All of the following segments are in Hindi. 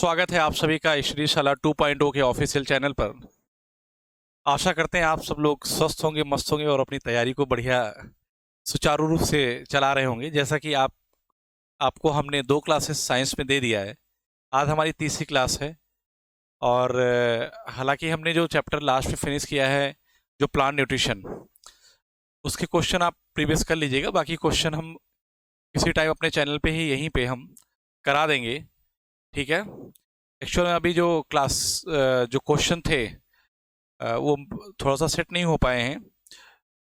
स्वागत है आप सभी का श्री शाला 2.0 के ऑफिशियल चैनल पर। आशा करते हैं आप सब लोग स्वस्थ होंगे, मस्त होंगे और अपनी तैयारी को बढ़िया सुचारू रूप से चला रहे होंगे। जैसा कि आपको हमने 2 क्लासेस साइंस में दे दिया है। आज हमारी तीसरी क्लास है और हालांकि हमने जो चैप्टर लास्ट में फिनिश किया है, जो प्लांट न्यूट्रिशन, उसके क्वेश्चन आप प्रीवियस कर लीजिएगा। बाकी क्वेश्चन हम किसी टाइम अपने चैनल पे ही यहीं पे हम करा देंगे, ठीक है। एक्चुअल में अभी जो जो क्वेश्चन थे वो थोड़ा सा सेट नहीं हो पाए हैं,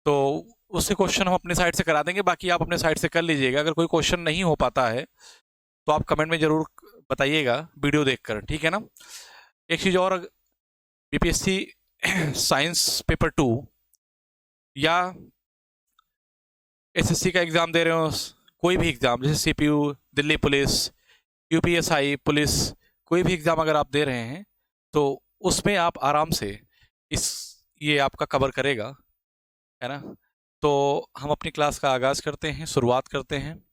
तो उससे क्वेश्चन हम अपने साइड से करा देंगे। बाकी आप अपने साइड से कर लीजिएगा। अगर कोई क्वेश्चन नहीं हो पाता है तो आप कमेंट में ज़रूर बताइएगा वीडियो देखकर, ठीक है ना। एक चीज़ और, बीपीएससी साइंस पेपर 2 या एसएससी का एग्ज़ाम दे रहे हो, कोई भी एग्ज़ाम जैसे CPU, Delhi police, UPSI police, कोई भी एग्ज़ाम अगर आप दे रहे हैं तो उसमें आप आराम से ये आपका कवर करेगा, है ना। तो हम अपनी क्लास का आगाज़ करते हैं, शुरुआत करते हैं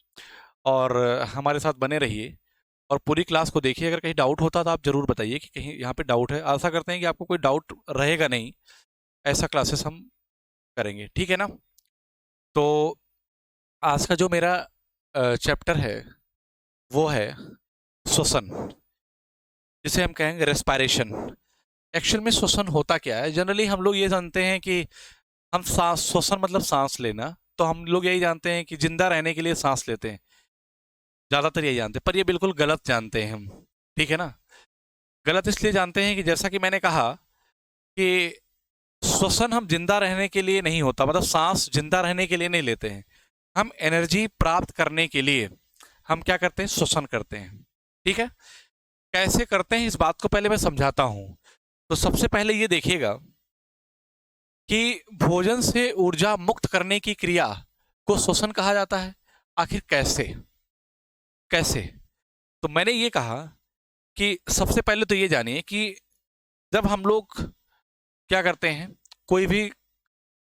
और हमारे साथ बने रहिए और पूरी क्लास को देखिए। अगर कहीं डाउट होता तो आप ज़रूर बताइए कि कहीं यहाँ पे डाउट है। आशा करते हैं कि आपको कोई डाउट रहेगा नहीं, ऐसा क्लासेस हम करेंगे, ठीक है ना। तो आज का जो मेरा चैप्टर है वो है श्वसन, जिसे हम कहेंगे रेस्पायरेशन। एक्चुअल में श्वसन होता क्या है? जनरली हम लोग ये जानते हैं कि हम सांस, श्वसन मतलब सांस लेना, तो हम लोग यही जानते हैं कि जिंदा रहने के लिए सांस लेते हैं, ज़्यादातर यही जानते हैं। पर ये बिल्कुल गलत जानते हैं हम, ठीक है ना। गलत इसलिए जानते हैं कि जैसा कि मैंने कहा कि श्वसन हम जिंदा रहने के लिए नहीं होता, मतलब सांस जिंदा रहने के लिए नहीं लेते हैं। हम एनर्जी प्राप्त करने के लिए हम क्या करते हैं? श्वसन करते हैं, ठीक है। कैसे करते हैं इस बात को पहले मैं समझाता हूं। तो सबसे पहले ये देखिएगा कि भोजन से ऊर्जा मुक्त करने की क्रिया को श्वसन कहा जाता है। आखिर कैसे कैसे? तो मैंने ये कहा कि सबसे पहले तो ये जानिए कि जब हम लोग क्या करते हैं, कोई भी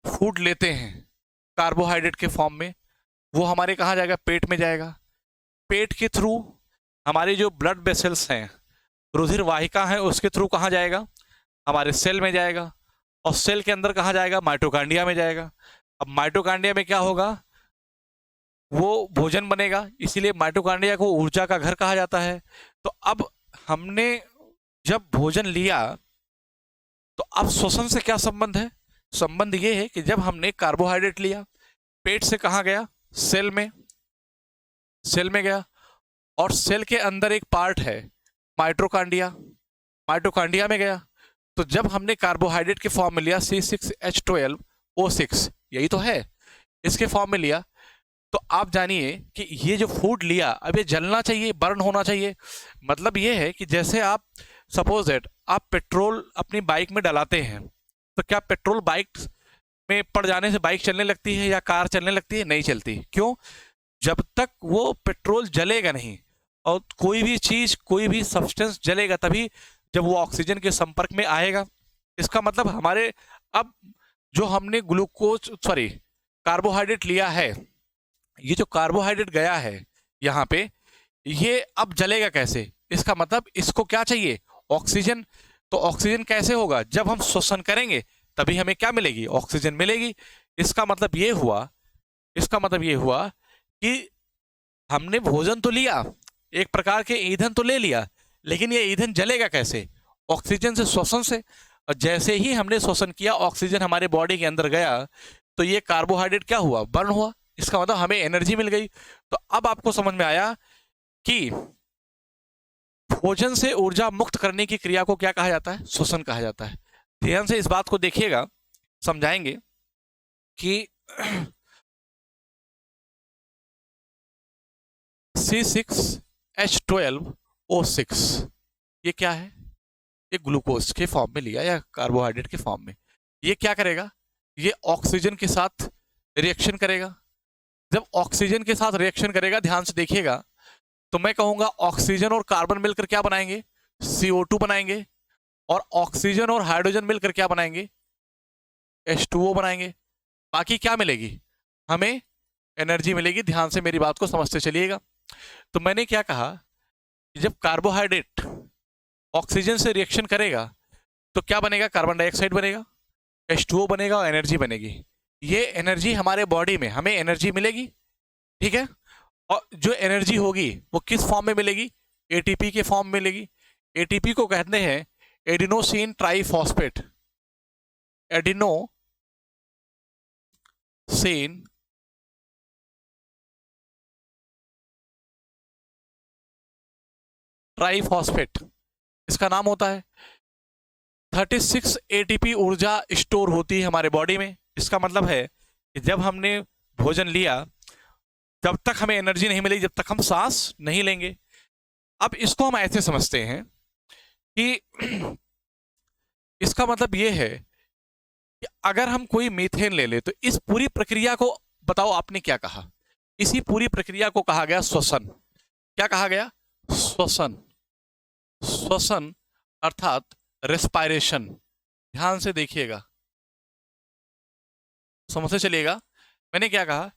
फूड लेते हैं कार्बोहाइड्रेट के फॉर्म में, वो हमारे कहाँ जाएगा? पेट में जाएगा। पेट के थ्रू हमारे जो ब्लड वेसल्स हैं, रुधिर वाहिका है, उसके थ्रू कहाँ जाएगा? हमारे सेल में जाएगा। और सेल के अंदर कहाँ जाएगा? माइटोकांड्रिया में जाएगा। अब माइटोकांड्रिया में क्या होगा? वो भोजन बनेगा, इसीलिए माइटोकांड्रिया को ऊर्जा का घर कहा जाता है। तो अब हमने जब भोजन लिया तो अब श्वसन से क्या संबंध है? संबंध ये है कि जब हमने कार्बोहाइड्रेट लिया, पेट से कहाँ गया? सेल में, सेल में गया। और सेल के अंदर एक पार्ट है माइटोकांड्रिया, माइटोकांड्रिया में गया। तो जब हमने कार्बोहाइड्रेट के फॉर्म में लिया C6H12O6, यही तो है, इसके फॉर्म में लिया, तो आप जानिए कि ये जो फूड लिया अब ये जलना चाहिए, बर्न होना चाहिए। मतलब ये है कि जैसे आप सपोज दैट आप पेट्रोल अपनी बाइक में डलाते हैं, तो क्या पेट्रोल बाइक में पड़ जाने से बाइक चलने लगती है या कार चलने लगती है? नहीं चलती। क्यों? जब तक वो पेट्रोल जलेगा नहीं और कोई भी चीज, कोई भी सब्सटेंस जलेगा तभी जब वो ऑक्सीजन के संपर्क में आएगा। इसका मतलब हमारे अब जो हमने ग्लूकोज सॉरी कार्बोहाइड्रेट लिया है, ये जो कार्बोहाइड्रेट गया है यहाँ पे, ये अब जलेगा कैसे? इसका मतलब इसको क्या चाहिए? ऑक्सीजन। तो ऑक्सीजन कैसे होगा? जब हम श्वसन करेंगे तभी हमें क्या मिलेगी? ऑक्सीजन मिलेगी। इसका मतलब ये हुआ, इसका मतलब ये हुआ कि हमने भोजन तो लिया, एक प्रकार के ईंधन तो ले लिया, लेकिन ये ईंधन जलेगा कैसे? ऑक्सीजन से, श्वसन से। और जैसे ही हमने श्वसन किया, ऑक्सीजन हमारे बॉडी के अंदर गया, तो ये कार्बोहाइड्रेट क्या हुआ? बर्न हुआ। इसका मतलब हमें एनर्जी मिल गई। तो अब आपको समझ में आया कि भोजन से ऊर्जा मुक्त करने की क्रिया को क्या कहा जाता है? श्वसन कहा जाता है। ध्यान से इस बात को देखिएगा, समझाएंगे कि C6H12O6 ये क्या है? ये ग्लूकोज के फॉर्म में लिया या कार्बोहाइड्रेट के फॉर्म में। ये क्या करेगा? ये ऑक्सीजन के साथ रिएक्शन करेगा। जब ऑक्सीजन के साथ रिएक्शन करेगा, ध्यान से देखिएगा, तो मैं कहूंगा ऑक्सीजन और कार्बन मिलकर क्या बनाएंगे? CO2 बनाएंगे। और ऑक्सीजन और हाइड्रोजन मिलकर क्या बनाएंगे? H2O बनाएंगे। बाकी क्या मिलेगी? हमें एनर्जी मिलेगी। ध्यान से मेरी बात को समझते चलिएगा। तो मैंने क्या कहा कि जब कार्बोहाइड्रेट ऑक्सीजन से रिएक्शन करेगा तो क्या बनेगा? कार्बन डाइऑक्साइड बनेगा, H2O बनेगा और एनर्जी बनेगी। ये एनर्जी हमारे बॉडी में हमें एनर्जी मिलेगी, ठीक है। और जो एनर्जी होगी वो किस फॉर्म में मिलेगी? एटीपी के फॉर्म में मिलेगी। एटीपी को कहते हैं एडिनोसिन ट्राइफॉस्फेट, एडिनोसिन ट्राइफॉस्फेट इसका नाम होता है। 36 एटीपी ऊर्जा स्टोर होती है हमारे बॉडी में। इसका मतलब है कि जब हमने भोजन लिया तब तक हमें एनर्जी नहीं मिलेगी जब तक हम सांस नहीं लेंगे। अब इसको हम ऐसे समझते हैं कि इसका मतलब ये है कि अगर हम कोई मीथेन ले ले तो इस पूरी प्रक्रिया को बताओ आपने क्या कहा? इसी पूरी प्रक्रिया को कहा गया श्वसन। क्या कहा गया? श्वसन। श्वसन अर्थात रेस्पायरेशन। ध्यान से देखिएगा, समझते चलिएगा। मैंने क्या कहा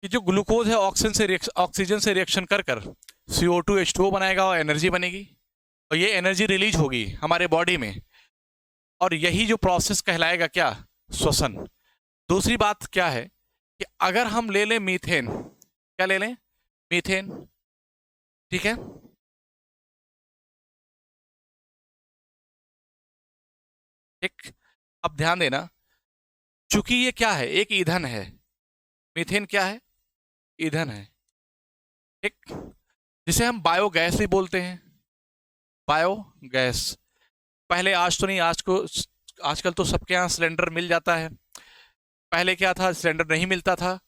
कि जो ग्लूकोज है ऑक्सीजन से रिएक्शन कर कर CO2 H2O बनाएगा और एनर्जी बनेगी, और ये एनर्जी रिलीज होगी हमारे बॉडी में, और यही जो प्रोसेस कहलाएगा क्या? श्वसन। दूसरी बात क्या है कि अगर हम ले लें मीथेन, क्या ले लें? मीथेन, ठीक है। एक, अब ध्यान देना, चूंकि ये क्या है? एक ईंधन है। मीथेन क्या है? ईंधन है, ठीक, जिसे हम बायोगैस भी बोलते हैं। बायोगैस। पहले, आज तो नहीं, आजकल तो सबके यहाँ सिलेंडर मिल जाता है। पहले क्या था? सिलेंडर नहीं मिलता था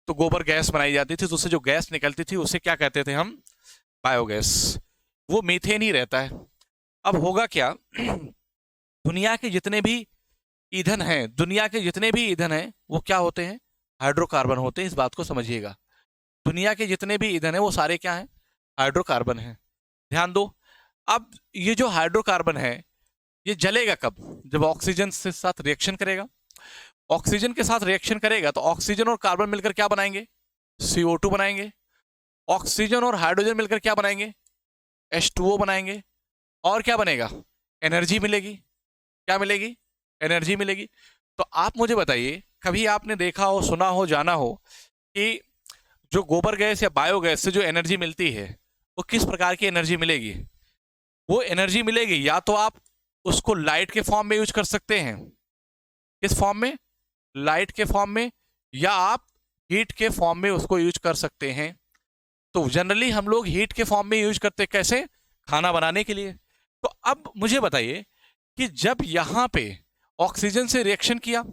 तो गोबर गैस बनाई जाती थी, तो उससे जो गैस निकलती थी उसे क्या कहते थे हम? बायोगैस। वो मीथेन ही रहता है। अब होगा क्या? दुनिया के जितने भी ईंधन हैं, दुनिया के जितने भी ईंधन हैं वो क्या होते हैं? हाइड्रोकार्बन होते हैं। इस बात को समझिएगा। दुनिया के जितने भी ईंधन हैं वो सारे क्या हैं? हाइड्रोकार्बन हैं। ध्यान दो। अब ये जो हाइड्रोकार्बन है ये जलेगा कब? जब ऑक्सीजन के साथ रिएक्शन करेगा। ऑक्सीजन के साथ रिएक्शन करेगा तो ऑक्सीजन और कार्बन मिलकर क्या बनाएंगे? CO2 बनाएंगे। ऑक्सीजन और हाइड्रोजन मिलकर क्या बनाएंगे? H2O बनाएंगे। और क्या बनेगा? एनर्जी मिलेगी। क्या मिलेगी? एनर्जी मिलेगी। तो आप मुझे बताइए, कभी आपने देखा हो, सुना हो, जाना हो कि जो गोबर गैस या बायोगैस से जो एनर्जी मिलती है वो किस प्रकार की एनर्जी मिलेगी? वो एनर्जी मिलेगी या तो आप उसको लाइट के फॉर्म में यूज कर सकते हैं। किस फॉर्म में? लाइट के फॉर्म में, या आप हीट के फॉर्म में उसको यूज कर सकते हैं। तो जनरली हम लोग हीट के फॉर्म में यूज करते, कैसे? खाना बनाने के लिए। तो अब मुझे बताइए कि जब यहां पे ऑक्सीजन से रिएक्शन किया,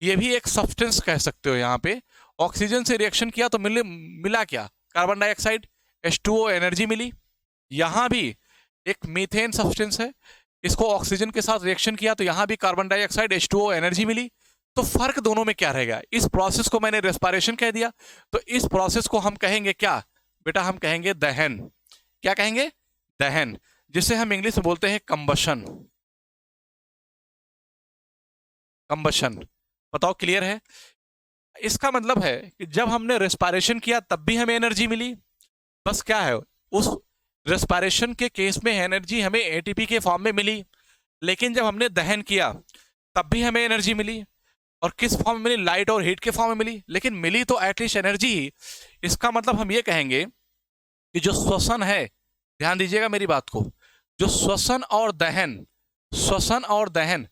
ये भी एक सब्सटेंस कह सकते हो, यहां पे ऑक्सीजन से रिएक्शन किया तो मिला क्या? कार्बन डाइऑक्साइड, H2O, एनर्जी मिली। यहां भी एक मीथेन सब्सटेंस है, इसको ऑक्सीजन के साथ रिएक्शन किया तो यहां भी कार्बन डाइऑक्साइड, H2O, एनर्जी मिली। तो फर्क दोनों में क्या रहेगा? इस प्रोसेस को मैंने रेस्पिरेशन कह दिया, तो इस प्रोसेस को हम कहेंगे क्या? बेटा हम कहेंगे दहन। क्या कहेंगे? दहन, जिसे हम इंग्लिश में बोलते हैं कंबशन। कंबशन। बताओ, क्लियर है? इसका मतलब है कि जब हमने रेस्पिरेशन किया तब भी हमें एनर्जी मिली। बस क्या है, उस रेस्पिरेशन के केस में एनर्जी हमें एटीपी के फॉर्म में मिली, लेकिन जब हमने दहन किया तब भी हमें एनर्जी मिली। और किस फॉर्म में मिली? लाइट और हीट के फॉर्म में मिली, लेकिन मिली तो एटलीस्ट एनर्जी ही। इसका मतलब हम ये कहेंगे कि जो श्वसन है, ध्यान दीजिएगा मेरी बात को, जो श्वसन और दहन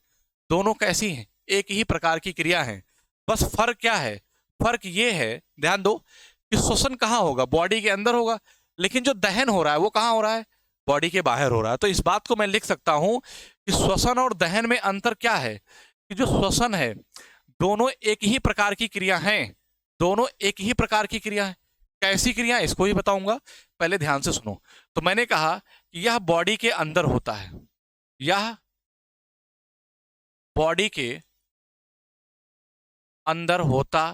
दोनों कैसी हैं? एक ही प्रकार की क्रिया है। बस फर्क क्या है? फर्क ये है, ध्यान दो, कि श्वसन कहाँ होगा? बॉडी के अंदर होगा, लेकिन जो दहन हो रहा है वो कहाँ हो रहा है? बॉडी के बाहर हो रहा है। तो इस बात को मैं लिख सकता हूं कि श्वसन और दहन में अंतर क्या है? कि जो श्वसन है, दोनों एक ही प्रकार की क्रिया हैं। दोनों एक ही प्रकार की क्रिया है। कैसी क्रिया, इसको ही बताऊंगा, पहले ध्यान से सुनो। तो मैंने कहा कि यह बॉडी के अंदर होता है, यह बॉडी के अंदर होता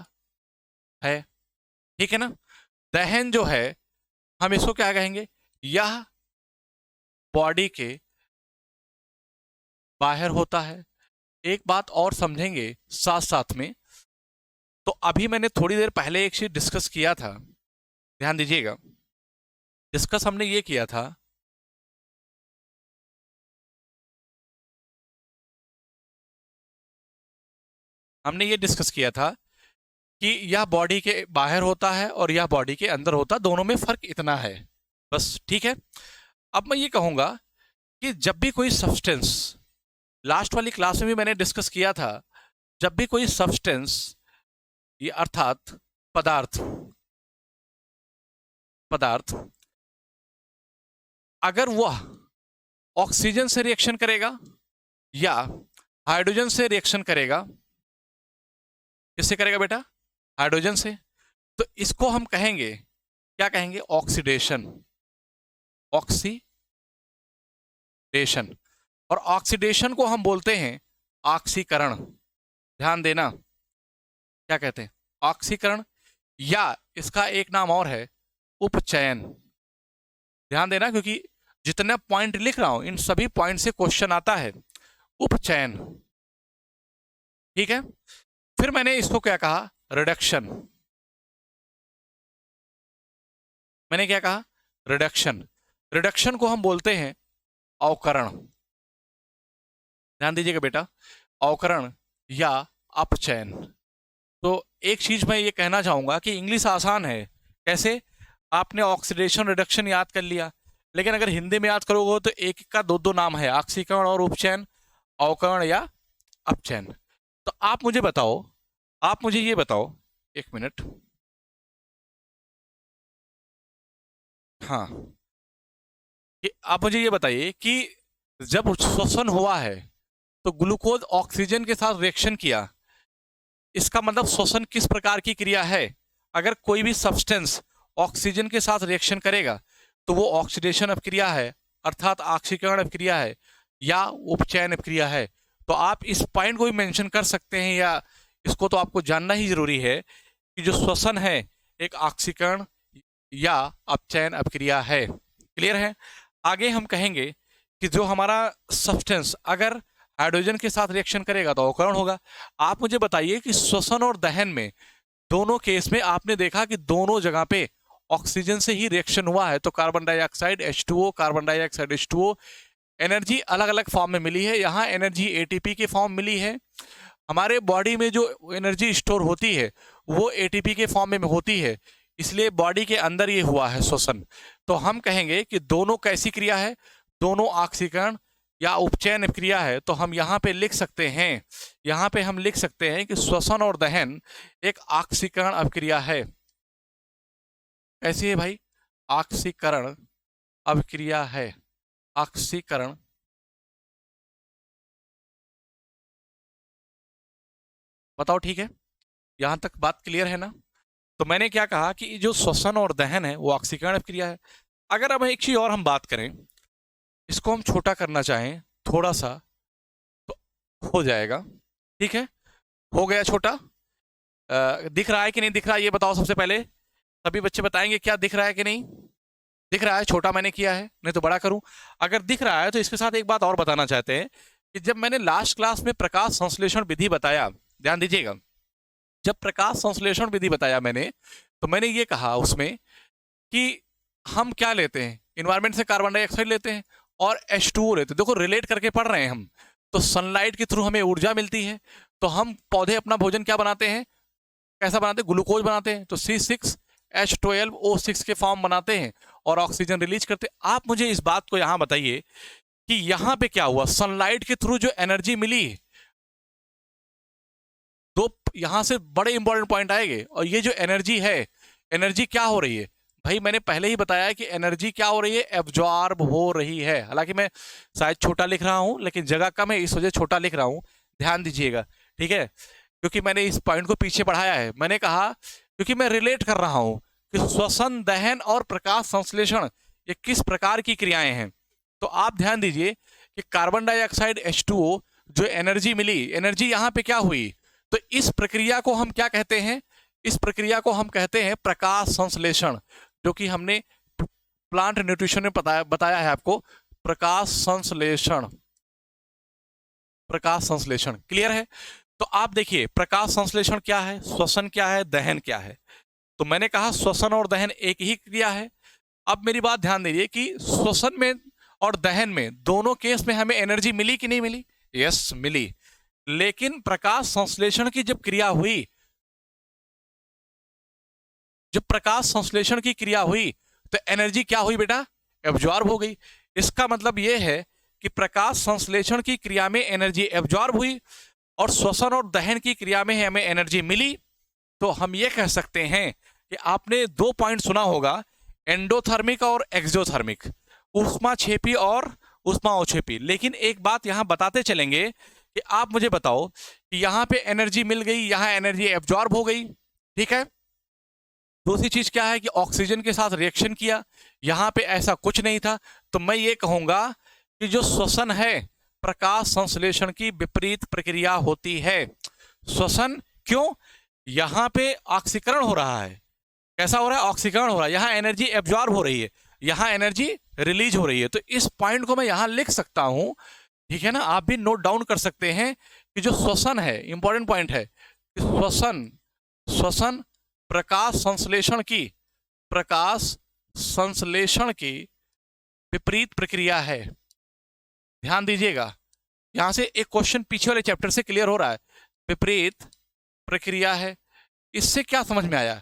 है, ठीक है ना। दहन जो है, हम इसको क्या कहेंगे? यह बॉडी के बाहर होता है। एक बात और समझेंगे साथ साथ में, तो अभी मैंने थोड़ी देर पहले एक चीज डिस्कस किया था, ध्यान दीजिएगा। डिस्कस हमने ये किया था हमने ये डिस्कस किया था कि यह बॉडी के बाहर होता है और यह बॉडी के अंदर होता है, दोनों में फर्क इतना है बस, ठीक है। अब मैं ये कहूंगा कि जब भी कोई सब्सटेंस, लास्ट वाली क्लास में भी मैंने डिस्कस किया था, जब भी कोई सब्सटेंस, ये अर्थात पदार्थ, पदार्थ अगर वह ऑक्सीजन से रिएक्शन करेगा या हाइड्रोजन से रिएक्शन करेगा, किससे करेगा बेटा? हाइड्रोजन से, तो इसको हम कहेंगे, क्या कहेंगे? Oxidation, oxidation. और ऑक्सीडेशन को हम बोलते हैं ऑक्सीकरण। ध्यान देना, क्या कहते हैं? ऑक्सीकरण, या इसका एक नाम और है उपचयन। ध्यान देना, क्योंकि जितने पॉइंट लिख रहा हूं इन सभी पॉइंट से क्वेश्चन आता है। उपचयन, ठीक है। फिर मैंने इसको क्या कहा? रिडक्शन। मैंने क्या कहा? रिडक्शन। रिडक्शन को हम बोलते हैं अवकरण। ध्यान दीजिएगा बेटा, अवकरण या अपचयन। तो एक चीज मैं ये कहना चाहूंगा कि इंग्लिश आसान है। कैसे? आपने ऑक्सीडेशन रिडक्शन याद कर लिया, लेकिन अगर हिंदी में याद करोगे तो एक का दो दो नाम है, ऑक्सीकरण और उपचयन, अवकरण या अपचयन। तो आप मुझे बताओ, आप मुझे ये बताओ, एक मिनट, हाँ, कि आप मुझे ये बताइए कि जब श्वसन हुआ है तो ग्लूकोज ऑक्सीजन के साथ रिएक्शन किया, इसका मतलब श्वसन किस प्रकार की क्रिया है? अगर कोई भी सब्सटेंस ऑक्सीजन के साथ रिएक्शन करेगा तो वो ऑक्सीडेशन अभिक्रिया है, अर्थात ऑक्सीकरण अभिक्रिया है, या उपचयन अभिक्रिया है। तो आप इस पॉइंट को भी मेंशन कर सकते हैं, या इसको तो आपको जानना ही जरूरी है कि जो श्वसन है एक ऑक्सीकरण या अपचयन अभिक्रिया है। क्लियर है? आगे हम कहेंगे कि जो हमारा सब्सटेंस अगर हाइड्रोजन के साथ रिएक्शन करेगा तो अवकरण होगा। आप मुझे बताइए कि श्वसन और दहन में दोनों केस में आपने देखा कि दोनों जगह पे ऑक्सीजन से ही रिएक्शन हुआ है, तो carbon dioxide H2O, carbon dioxide H2O, energy अलग अलग फॉर्म में मिली है। यहाँ एनर्जी ATP के फॉर्म मिली है। हमारे बॉडी में जो एनर्जी स्टोर होती है वो ATP के फॉर्म में होती है, इसलिए बॉडी के अंदर ये हुआ है श्वसन। तो हम कहेंगे कि दोनों कैसी क्रिया है? दोनों ऑक्सीकरण या उपचयन क्रिया है। तो हम यहाँ पे लिख सकते हैं, यहाँ पे हम लिख सकते हैं कि श्वसन और दहन एक ऑक्सीकरण अभिक्रिया है। कैसी है भाई? ऑक्सीकरण अभिक्रिया है, ऑक्सीकरण। बताओ ठीक है, यहां तक बात क्लियर है ना? तो मैंने क्या कहा कि जो श्वसन और दहन है वो ऑक्सीकरण अभिक्रिया है। अगर अब एक चीज और हम बात करें, इसको हम छोटा करना चाहें थोड़ा सा तो हो जाएगा, ठीक है? हो गया छोटा। दिख रहा है कि नहीं दिख रहा है, ये बताओ सबसे पहले। सभी बच्चे बताएंगे क्या दिख रहा है कि नहीं दिख रहा है। छोटा मैंने किया है, नहीं तो बड़ा करूं। अगर दिख रहा है तो इसके साथ एक बात और बताना चाहते हैं कि जब मैंने लास्ट क्लास में प्रकाश संश्लेषण विधि बताया, ध्यान दीजिएगा, जब प्रकाश संश्लेषण विधि बताया मैंने, तो मैंने ये कहा उसमें कि हम क्या लेते हैं, इन्वायरमेंट से कार्बन डाइऑक्साइड लेते हैं और H2O लेते हैं। देखो रिलेट करके पढ़ रहे हैं हम, तो सनलाइट के थ्रू हमें ऊर्जा मिलती है, तो हम पौधे अपना भोजन क्या बनाते हैं, कैसा बनाते हैं? ग्लूकोज बनाते हैं, तो C6H12O6 के फॉर्म बनाते हैं और ऑक्सीजन रिलीज करते हैं। आप मुझे इस बात को यहां बताइए कि यहां पे क्या हुआ? सनलाइट के थ्रू जो एनर्जी मिली, दो यहां से बड़े इंपॉर्टेंट पॉइंट आएंगे। और ये जो एनर्जी है, एनर्जी क्या हो रही है भाई? मैंने पहले ही बताया कि एनर्जी क्या हो रही है? एब्जॉर्ब हो रही है। हालांकि मैं शायद छोटा लिख रहा हूं, लेकिन जगह कम है इस वजह छोटा लिख रहा हूं, ध्यान दीजिएगा, ठीक है? क्योंकि मैंने इस पॉइंट को पीछे बढ़ाया है। मैंने कहा क्योंकि मैं रिलेट कर रहा हूं कि श्वसन, दहन और प्रकाश संश्लेषण ये किस प्रकार की क्रियाएं हैं। तो आप ध्यान दीजिए कि कार्बन डाइऑक्साइड H2O जो एनर्जी मिली, एनर्जी यहां पे क्या हुई? तो इस प्रक्रिया को हम क्या कहते हैं? इस प्रक्रिया को हम कहते हैं प्रकाश संश्लेषण, जो कि हमने प्लांट न्यूट्रिशन में बताया है आपको। प्रकाश संश्लेषण, प्रकाश संश्लेषण, क्लियर है? तो आप देखिए प्रकाश संश्लेषण क्या है, श्वसन क्या है, दहन क्या है। तो मैंने कहा श्वसन और दहन एक ही क्रिया है। अब मेरी बात ध्यान दीजिए कि श्वसन में और दहन में दोनों केस में हमें एनर्जी मिली कि नहीं मिली? यस मिली। लेकिन प्रकाश संश्लेषण की जब क्रिया हुई, जब प्रकाश संश्लेषण की क्रिया हुई तो एनर्जी क्या हुई बेटा? एब्जॉर्ब हो गई। इसका मतलब यह है कि प्रकाश संश्लेषण की क्रिया में एनर्जी एब्जॉर्ब हुई और श्वसन और दहन की क्रिया में हमें एनर्जी मिली। तो हम ये कह सकते हैं कि आपने दो पॉइंट सुना होगा, एंडोथर्मिक और एक्सोथर्मिक, ऊष्माक्षेपी और ऊष्माअवक्षेपी। लेकिन एक बात यहां बताते चलेंगे कि आप मुझे बताओ कि यहां पे एनर्जी मिल गई, यहां एनर्जी एब्जॉर्ब हो गई, ठीक है। दूसरी चीज क्या है कि ऑक्सीजन के साथ रिएक्शन किया, यहां पे ऐसा कुछ नहीं था। तो मैं ये कहूंगा कि जो श्वसन है, प्रकाश संश्लेषण की विपरीत प्रक्रिया होती है। श्वसन क्यों? यहां पे ऑक्सीकरण हो रहा है। कैसा हो रहा है? ऑक्सीकरण हो रहा है। यहां एनर्जी एब्जॉर्ब हो रही है, यहां एनर्जी रिलीज हो रही है। तो इस पॉइंट को मैं यहां लिख सकता हूं, ठीक है ना। आप भी नोट डाउन कर सकते हैं कि जो श्वसन है, इंपॉर्टेंट पॉइंट है कि श्वसन, श्वसन प्रकाश संश्लेषण की, प्रकाश संश्लेषण की विपरीत प्रक्रिया है। ध्यान दीजिएगा, यहां से एक क्वेश्चन पीछे वाले चैप्टर से क्लियर हो रहा है, विपरीत प्रक्रिया है। इससे क्या समझ में आया?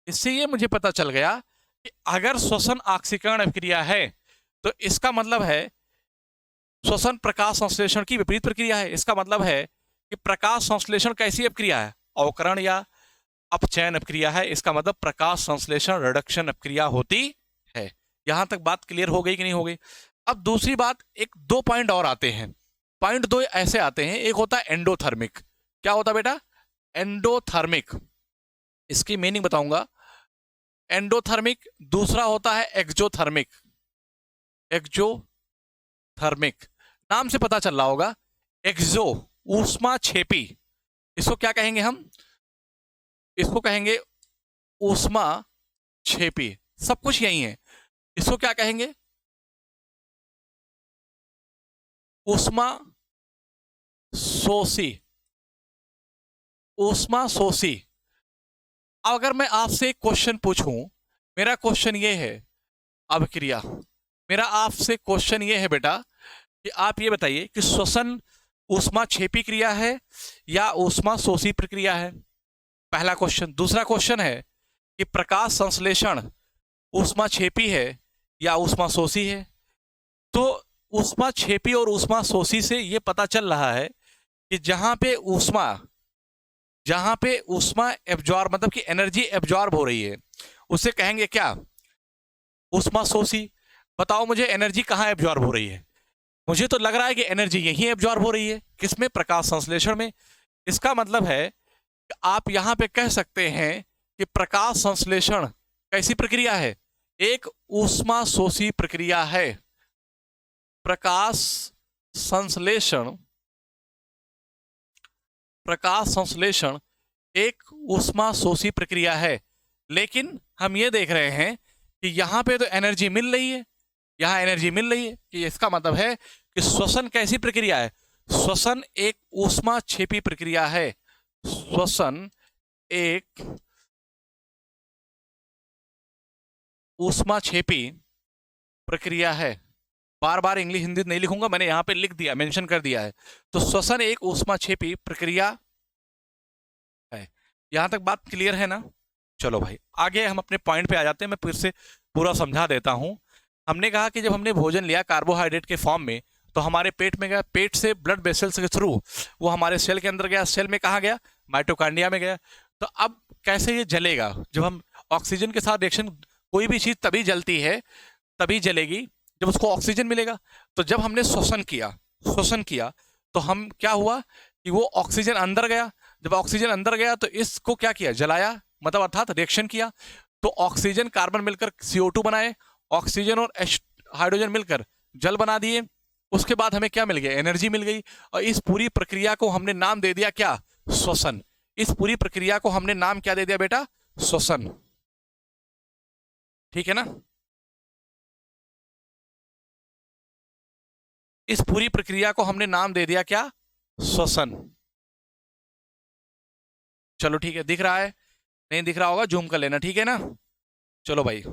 इससे ये मुझे पता चल गया कि अगर श्वसन ऑक्सीकरण अभिक्रिया है तो इसका मतलब है श्वसन प्रकाश संश्लेषण की विपरीत प्रक्रिया है। इसका मतलब है कि प्रकाश संश्लेषण कैसी अभिक्रिया है? अवकरण या अपचयन अभिक्रिया है। इसका मतलब प्रकाश संश्लेषण रिडक्शन अभिक्रिया होती है। यहां तक बात क्लियर हो गई कि नहीं हो गई? अब दूसरी बात, एक दो पॉइंट और आते हैं। पॉइंट दो ऐसे आते हैं, एक होता है एंडोथर्मिक। क्या होता है बेटा? एंडोथर्मिक। इसकी मीनिंग बताऊंगा। एंडोथर्मिक। दूसरा होता है एक्सोथर्मिक। एक्सोथर्मिक नाम से पता चल रहा होगा। एक्सो ऊष्माक्षेपी, इसको क्या कहेंगे हम? इसको कहेंगे ऊष्माक्षेपी। सब कुछ यही है। इसको क्या कहेंगे? ऊष्मा शोषी, ऊष्मा शोषी। अगर मैं आपसे एक क्वेश्चन पूछूं, मेरा क्वेश्चन ये है, अभिक्रिया, मेरा आपसे क्वेश्चन ये है बेटा कि आप ये बताइए कि श्वसन ऊष्माक्षेपी क्रिया है या ऊष्मा शोषी प्रक्रिया है? पहला क्वेश्चन। दूसरा क्वेश्चन है कि प्रकाश संश्लेषण ऊष्माक्षेपी है या ऊष्मा शोषी है? तो ऊष्माक्षेपी और ऊष्मा शोषी से यह पता चल रहा है कि जहां पे ऊष्मा एब्जॉर्ब, मतलब कि एनर्जी एब्जॉर्ब हो रही है, उसे कहेंगे क्या? ऊष्मा शोषी। बताओ मुझे एनर्जी कहां एब्जॉर्ब हो रही है? मुझे तो लग रहा है कि एनर्जी यहीं एब्जॉर्ब हो रही है। किसमें? प्रकाश संश्लेषण में। इसका मतलब है कि आप यहां पे कह सकते हैं कि प्रकाश संश्लेषण कैसी प्रक्रिया है? एक ऊष्मा शोषी प्रक्रिया है। प्रकाश संश्लेषण एक ऊष्मा शोषी प्रक्रिया है। लेकिन हम ये देख रहे हैं कि यहां पे तो एनर्जी मिल रही है, यहां एनर्जी मिल रही है, कि इसका मतलब है कि श्वसन कैसी प्रक्रिया है? श्वसन एक ऊष्माक्षेपी प्रक्रिया है। श्वसन एक ऊष्माक्षेपी प्रक्रिया है। बार बार इंग्लिश हिंदी नहीं लिखूंगा, मैंने यहां पे लिख दिया, मेंशन कर दिया है। तो श्वसन एक ऊष्माक्षेपी प्रक्रिया है। यहां तक बात क्लियर है ना? चलो भाई, आगे हम अपने पॉइंट पे आ जाते हैं। मैं फिर से पूरा समझा देता हूं। हमने कहा कि जब हमने भोजन लिया कार्बोहाइड्रेट के फॉर्म में, तो हमारे पेट में गया, पेट से ब्लड वेसल्स के थ्रू वो हमारे सेल के अंदर गया। सेल में कहाँ गया? माइटोकांड्रिया में गया। तो अब कैसे ये जलेगा? जब हम ऑक्सीजन के साथ रिएक्शन, कोई भी चीज तभी जलती है, तभी जलेगी जब उसको ऑक्सीजन मिलेगा। तो जब हमने श्वसन किया तो हम क्या हुआ कि वो ऑक्सीजन अंदर गया। जब ऑक्सीजन अंदर गया तो इसको क्या किया? जलाया, मतलब अर्थात रिएक्शन किया। तो ऑक्सीजन कार्बन मिलकर CO2 बनाए, ऑक्सीजन और हाइड्रोजन मिलकर जल बना दिए। उसके बाद हमें क्या मिल गया? एनर्जी मिल गई। और इस पूरी प्रक्रिया को हमने नाम दे दिया क्या? श्वसन। इस पूरी प्रक्रिया को हमने नाम क्या दे दिया बेटा? श्वसन। ठीक है ना? इस पूरी प्रक्रिया को हमने नाम दे दिया क्या? श्वसन। चलो ठीक है, दिख रहा है? नहीं दिख रहा होगा, जूम कर लेना, ठीक है ना? चलो भाई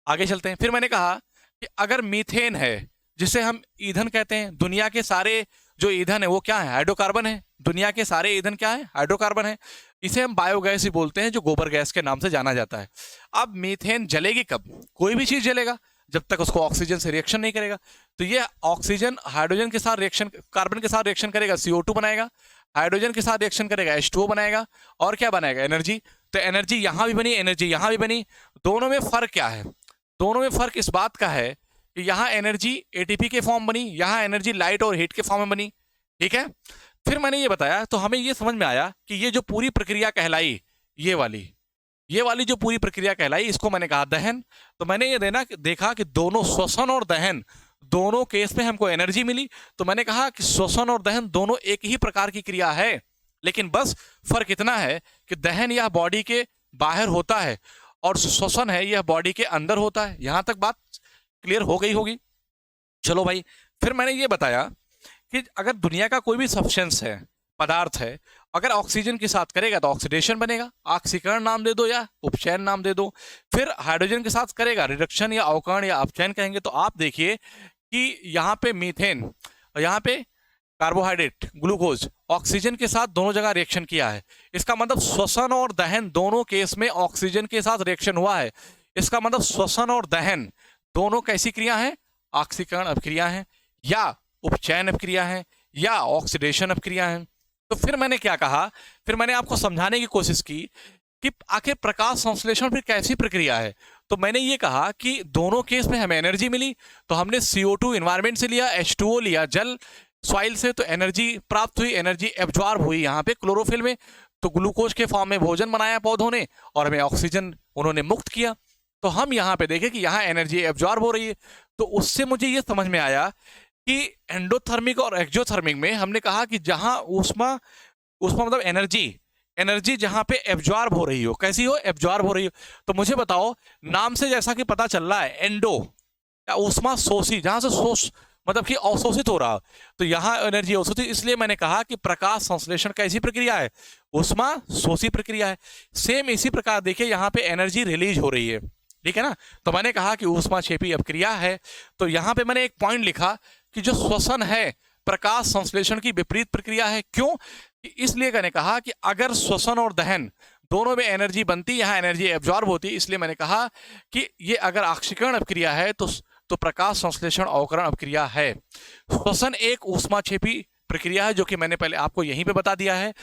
आगे चलते हैं। फिर मैंने कहा कि अगर मीथेन है, जिसे हम ईंधन कहते हैं, दुनिया के सारे जो ईंधन है वो क्या है? हाइड्रोकार्बन है। दुनिया के सारे ईंधन क्या है? हाइड्रोकार्बन है। इसे हम बायोगैस ही बोलते हैं, जो गोबर गैस के नाम से जाना जाता है। अब मीथेन जलेगी कब? कोई भी चीज जलेगा जब तक उसको ऑक्सीजन से रिएक्शन नहीं करेगा। तो ये ऑक्सीजन हाइड्रोजन के साथ रिएक्शन, कार्बन के साथ रिएक्शन करेगा, CO2 बनाएगा, हाइड्रोजन के साथ रिएक्शन करेगा, H2O बनाएगा, और क्या बनाएगा? एनर्जी। तो एनर्जी यहां भी बनी, एनर्जी यहां भी बनी। दोनों में फर्क क्या है? दोनों में फर्क इस बात का है कि यहाँ एनर्जी ATP के फॉर्म बनी, यहाँ एनर्जी लाइट और हीट के फॉर्म में बनी। ठीक है। फिर मैंने ये बताया तो हमें ये समझ में आया कि ये जो पूरी प्रक्रिया कहलाई, ये वाली जो पूरी प्रक्रिया कहलाई, इसको मैंने कहा दहन। तो मैंने ये देखा कि दोनों श्वसन और दहन, दोनों केस में हमको एनर्जी मिली। तो मैंने कहा कि श्वसन और दहन दोनों एक ही प्रकार की क्रिया है, लेकिन बस फर्क इतना है कि दहन यह बॉडी के बाहर होता है और श्वसन है यह बॉडी के अंदर होता है। यहां तक बात क्लियर हो गई होगी। चलो भाई, फिर मैंने ये बताया कि अगर दुनिया का कोई भी सब्सटेंस है, पदार्थ है, अगर ऑक्सीजन के साथ करेगा तो ऑक्सीडेशन बनेगा, ऑक्सीकरण नाम दे दो या उपचयन नाम दे दो। फिर हाइड्रोजन के साथ करेगा रिडक्शन या अवकरण या अपचयन कहेंगे। तो आप देखिए कि यहाँ पे मीथेन, यहाँ पे कार्बोहाइड्रेट, ग्लूकोज, ऑक्सीजन के साथ दोनों जगह रिएक्शन किया है। इसका मतलब श्वसन और दहन दोनों केस में ऑक्सीजन के साथ रिएक्शन हुआ है। इसका मतलब श्वसन और दहन दोनों कैसी क्रिया है? ऑक्सीकरण अभिक्रिया है, या उपचयन अभिक्रिया है, या ऑक्सीडेशन अभिक्रिया है। तो फिर मैंने क्या कहा? फिर मैंने आपको समझाने की कोशिश की कि आखिर प्रकाश संश्लेषण फिर कैसी प्रक्रिया है। तो मैंने ये कहा कि दोनों केस में हमें एनर्जी मिली। तो हमने CO2 एनवायरमेंट से लिया, H2O लिया जल सॉइल से, तो एनर्जी प्राप्त हुई, एनर्जी एब्जॉर्ब हुई यहाँ पे क्लोरोफिल में। तो ग्लूकोज के फॉर्म में भोजन बनाया पौधों ने और हमें ऑक्सीजन उन्होंने मुक्त किया। तो हम यहाँ पे देखें कि यहाँ एनर्जी एब्जॉर्ब हो रही है। तो उससे मुझे ये समझ में आया कि एंडोथर्मिक और एक्सोथर्मिक में हमने कहा कि जहां ऊष्मा, ऊष्मा मतलब एनर्जी जहां पे एब्जॉर्ब हो रही हो, कैसी हो? एब्जॉर्ब हो रही हो। तो मुझे बताओ, नाम से जैसा कि पता चल रहा है एंडो या ऊष्मा शोषी, जहां से शोष मतलब कि अवशोषित हो रहा, तो यहाँ एनर्जी अवशोषित। इसलिए मैंने कहा कि प्रकाश संश्लेषण कैसी प्रक्रिया है? ऊष्मा शोषी प्रक्रिया है। सेम इसी प्रकार देखिए यहाँ पे एनर्जी रिलीज हो रही है, ठीक है ना। तो मैंने कहा कि ऊष्मा क्षेपी अपक्रिया है। तो यहाँ पे मैंने एक पॉइंट लिखा कि जो श्वसन है प्रकाश संश्लेषण की विपरीत प्रक्रिया है। क्यों? इसलिए मैंने कहा कि अगर श्वसन और दहन दोनों में एनर्जी बनती, यहाँ एनर्जी एब्जॉर्ब होती, इसलिए मैंने कहा कि ये अगर ऑक्सीकरण अपक्रिया है तो प्रकाश संश्लेषण अवकरण अपक्रिया है। श्वसन एक ऊष्माक्षेपी प्रक्रिया है, जो कि मैंने पहले आपको यहीं पे बता दिया है।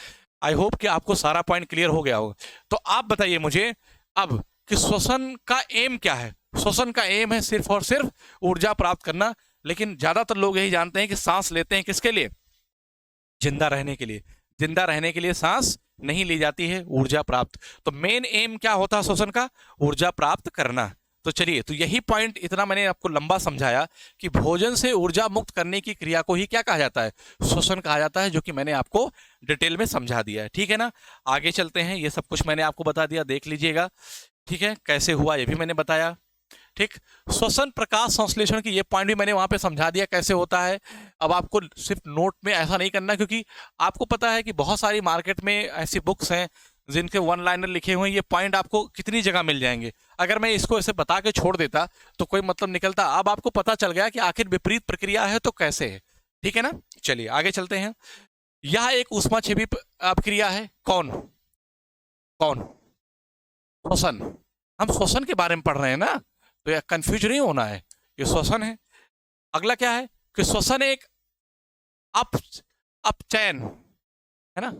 आई होप कि आपको सारा पॉइंट क्लियर हो गया होगा। तो आप बताइए मुझे अब कि श्वसन का एम क्या है? श्वसन का एम है सिर्फ और सिर्फ ऊर्जा प्राप्त करना, लेकिन ज्यादातर लोग यही जानते हैं कि सांस लेते हैं किसके लिए? जिंदा रहने के लिए। जिंदा रहने के लिए सांस नहीं ली जाती है, ऊर्जा प्राप्त। तो मेन एम क्या होता है श्वसन का? ऊर्जा प्राप्त करना। तो चलिए, तो यही पॉइंट इतना मैंने आपको लंबा समझाया कि भोजन से ऊर्जा मुक्त करने की क्रिया को ही क्या कहा जाता है? श्वसन कहा जाता है, जो कि मैंने आपको डिटेल में समझा दिया है। ठीक है ना। आगे चलते हैं। ये सब कुछ मैंने आपको बता दिया, देख लीजिएगा। ठीक है, कैसे हुआ ये भी मैंने बताया। ठीक, श्वसन प्रकाश संश्लेषण की ये पॉइंट भी मैंने वहां पे समझा दिया कैसे होता है। अब आपको सिर्फ नोट में ऐसा नहीं करना, क्योंकि आपको पता है कि बहुत सारी मार्केट में ऐसी बुक्स हैं जिनके वन लाइनर लिखे हुए हैं। ये पॉइंट आपको कितनी जगह मिल जाएंगे। अगर मैं इसको ऐसे बता के छोड़ देता तो कोई मतलब निकलता। अब आपको पता चल गया कि आखिर विपरीत प्रक्रिया है तो कैसे है। ठीक है ना। चलिए आगे चलते हैं। यह एक ऊष्माक्षेपी अपक्रिया है। कौन कौन? श्वसन। हम श्वसन के बारे में पढ़ रहे हैं ना, तो यह कंफ्यूज नहीं होना है, ये श्वसन है। अगला क्या है कि श्वसन एक अपचयन है ना।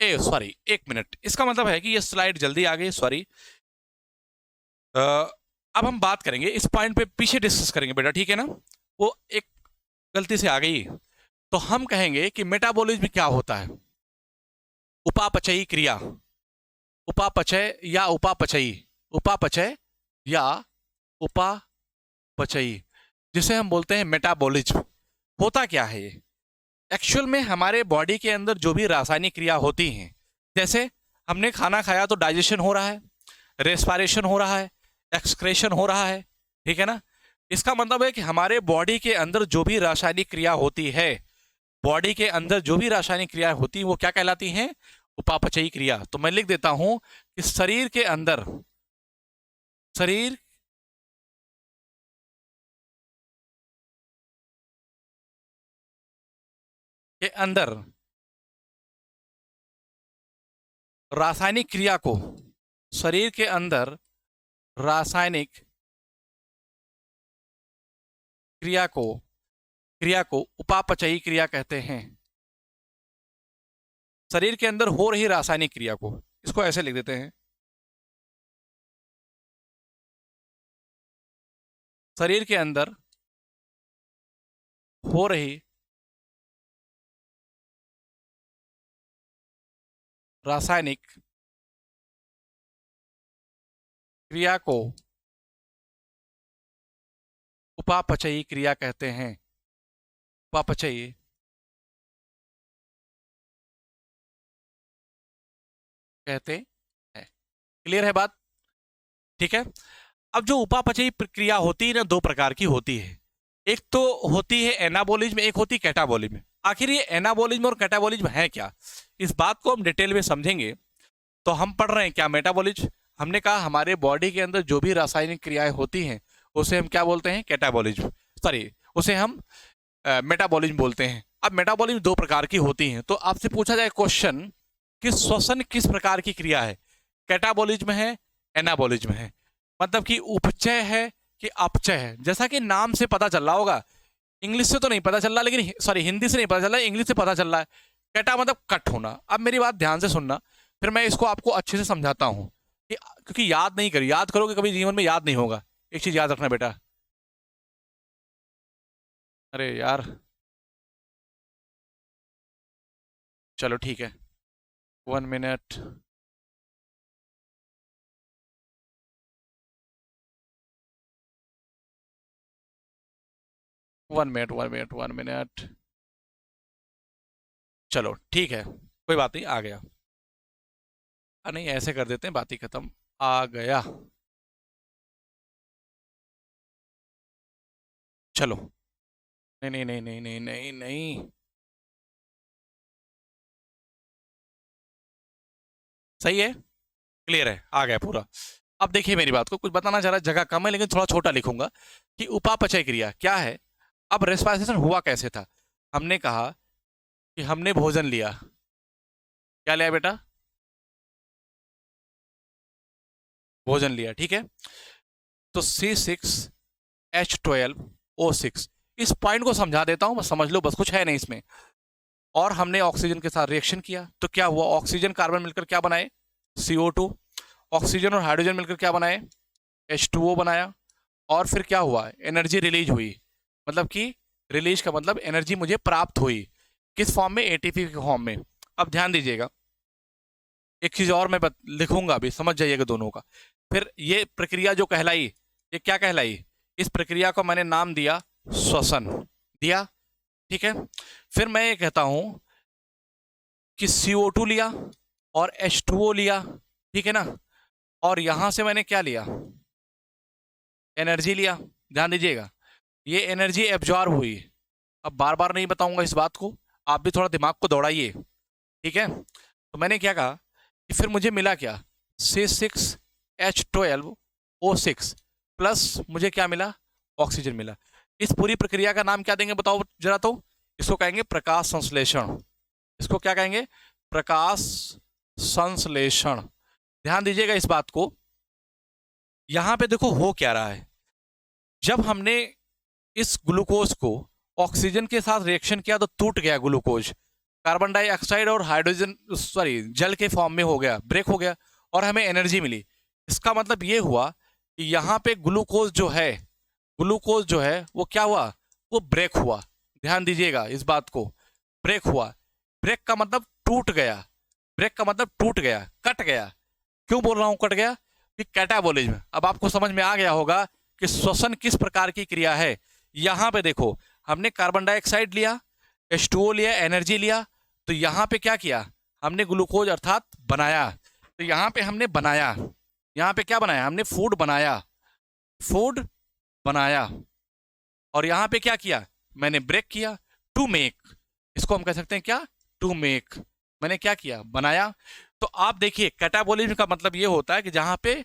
सॉरी, एक मिनट, इसका मतलब है कि ये स्लाइड जल्दी आ गई, सॉरी। अब हम बात करेंगे इस पॉइंट पे, पीछे डिस्कस करेंगे बेटा, ठीक है ना। वो एक गलती से आ गई। तो हम कहेंगे कि मेटाबॉलिज्म क्या होता है? उपापचयी क्रिया, उपापचय या उपापचयी, उपापचय या उपापचयी, जिसे हम बोलते हैं मेटाबॉलिज्म। होता क्या है ये? एक्चुअल में हमारे बॉडी के अंदर जो भी रासायनिक क्रिया होती हैं, जैसे हमने खाना खाया तो डाइजेशन हो रहा है, रेस्पिरेशन हो रहा है, एक्सक्रेशन हो रहा है, ठीक है ना। इसका मतलब है कि हमारे बॉडी के अंदर जो भी रासायनिक क्रिया होती है, बॉडी के अंदर जो भी रासायनिक क्रिया होती है, वो क्या कहलाती हैं? उपापचयी क्रिया। तो मैं लिख देता हूं कि शरीर के अंदर, शरीर के अंदर रासायनिक क्रिया को, शरीर के अंदर रासायनिक क्रिया को उपापचयी क्रिया कहते हैं। शरीर के अंदर हो रही रासायनिक क्रिया को, इसको ऐसे लिख देते हैं, शरीर के अंदर हो रही रासायनिक क्रिया को उपापचयी क्रिया कहते हैं। उपापचयी कहते हैं। क्लियर है बात? ठीक है। अब जो उपापचयी प्रक्रिया होती है ना, दो प्रकार की होती है। एक तो होती है एनाबोलिज्म, एक होती है कैटाबोलिज्म। आखिर ये एनाबोलिज्म और कैटाबोलिज्म है क्या, इस बात को हम डिटेल में समझेंगे। तो हम पढ़ रहे हैं क्या, मेटाबॉलिज्म। हमने कहा हमारे बॉडी के अंदर जो भी रासायनिक क्रियाएं होती हैं उसे हम क्या बोलते हैं, कैटाबॉलिज्म, सॉरी उसे हम मेटाबॉलिज्म बोलते हैं। अब मेटाबॉलिज्म दो प्रकार की होती हैं। तो आपसे पूछा जाए क्वेश्चन कि श्वसन किस प्रकार की क्रिया है, कैटाबॉलिज्म है, एनाबॉलिज्म है, मतलब कि उपचय है कि अपचय है। जैसा कि नाम से पता चल रहा होगा, इंग्लिश से तो नहीं पता चल रहा, लेकिन सॉरी हिंदी से नहीं पता चल रहा, इंग्लिश से पता चल रहा है। कैटा मतलब कट होना। अब मेरी बात ध्यान से सुनना, फिर मैं इसको आपको अच्छे से समझाता हूं कि, क्योंकि याद नहीं करो, याद करोगे कभी जीवन में याद नहीं होगा। एक चीज याद रखना बेटा। अरे यार, चलो ठीक है, 1 मिनट। वन मिनट, चलो ठीक है, कोई बात नहीं, आ गया। नहीं, ऐसे कर देते हैं, बात ही खत्म। आ गया, चलो। नहीं नहीं नहीं नहीं नहीं नहीं नहीं, सही है, क्लियर है, आ गया पूरा। अब देखिए मेरी बात को, कुछ बताना चाह रहा, जगह कम है लेकिन थोड़ा छोटा लिखूंगा कि उपापचय क्रिया क्या है। अब रेस्पिरेशन हुआ कैसे था। हमने कहा कि हमने भोजन लिया। क्या लिया बेटा, भोजन लिया, ठीक है। तो C6H12O6, इस पॉइंट को समझा देता हूं, बस समझ लो, बस कुछ है नहीं इसमें। और हमने ऑक्सीजन के साथ रिएक्शन किया, तो क्या हुआ, ऑक्सीजन कार्बन मिलकर क्या बनाए, CO2। ऑक्सीजन और हाइड्रोजन मिलकर क्या बनाए, H2O बनाया। और फिर क्या हुआ, एनर्जी रिलीज हुई, मतलब कि रिलीज का मतलब एनर्जी मुझे प्राप्त हुई, किस फॉर्म में, ATP के फॉर्म में। अब ध्यान दीजिएगा, एक चीज और मैं लिखूंगा अभी, समझ जाइएगा दोनों का। फिर ये प्रक्रिया जो कहलाई, ये क्या कहलाई, इस प्रक्रिया को मैंने नाम दिया श्वसन, दिया, ठीक है। फिर मैं ये कहता हूं कि CO2 लिया और H2O लिया, ठीक है ना, और यहां से मैंने क्या लिया, एनर्जी लिया। ध्यान दीजिएगा, ये एनर्जी एब्जॉर्ब हुई। अब बार बार नहीं बताऊंगा इस बात को, आप भी थोड़ा दिमाग को दौड़ाइए, ठीक है। तो मैंने क्या कहा कि फिर मुझे मिला क्या, C6H12O6 प्लस मुझे क्या मिला, ऑक्सीजन मिला। इस पूरी प्रक्रिया का नाम क्या देंगे बताओ जरा, तो इसको कहेंगे प्रकाश संश्लेषण। इसको क्या कहेंगे, प्रकाश संश्लेषण। ध्यान दीजिएगा इस बात को। यहां पे देखो हो क्या रहा है, जब हमने इस ग्लूकोज को ऑक्सीजन के साथ रिएक्शन किया तो टूट गया ग्लूकोज, कार्बन डाइऑक्साइड और हाइड्रोजन, सॉरी जल के फॉर्म में हो गया, ब्रेक हो गया, और हमें एनर्जी मिली। इसका मतलब ये हुआ कि यहाँ पे ग्लूकोज जो है, ग्लूकोज जो है वो क्या हुआ, वो ब्रेक हुआ। ध्यान दीजिएगा इस बात को, ब्रेक हुआ। ब्रेक का मतलब टूट गया, ब्रेक का मतलब टूट गया, कट गया। क्यों बोल रहा हूं कट गया, कि कैटाबोलिज्म। अब आपको समझ में आ गया होगा कि श्वसन किस प्रकार की क्रिया है। यहां पे देखो, हमने कार्बन डाइऑक्साइड लिया, H2O लिया, एनर्जी लिया, तो यहां पे क्या किया, हमने ग्लूकोज अर्थात बनाया। तो यहां पे हमने बनाया, यहां पे क्या बनाया, हमने फूड बनाया, फूड बनाया। और यहां पे क्या किया, मैंने ब्रेक किया, टू मेक, इसको हम कह सकते हैं क्या, टू मेक। मैंने क्या किया, बनाया। तो आप देखिए, कैटाबोलिज्म का मतलब ये होता है कि जहां पे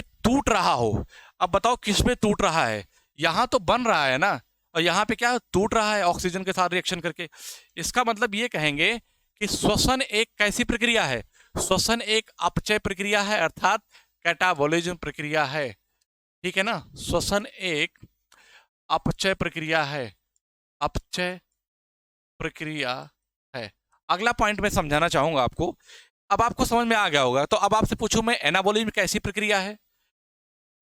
टूट रहा हो। अब बताओ किस में टूट रहा है, यहां तो बन रहा है ना, और यहाँ पे क्या टूट रहा है ऑक्सीजन के साथ रिएक्शन करके। इसका मतलब ये कहेंगे कि श्वसन एक कैसी प्रक्रिया है, श्वसन एक अपचय प्रक्रिया है, अर्थात कैटाबोलिज्म प्रक्रिया है। ठीक है ना, श्वसन एक अपचय प्रक्रिया है, अपचय प्रक्रिया है। अगला पॉइंट मैं समझाना चाहूंगा आपको, अब आपको समझ में आ गया होगा। तो अब आपसे पूछूं मैं, एनाबोलिज्म कैसी प्रक्रिया है,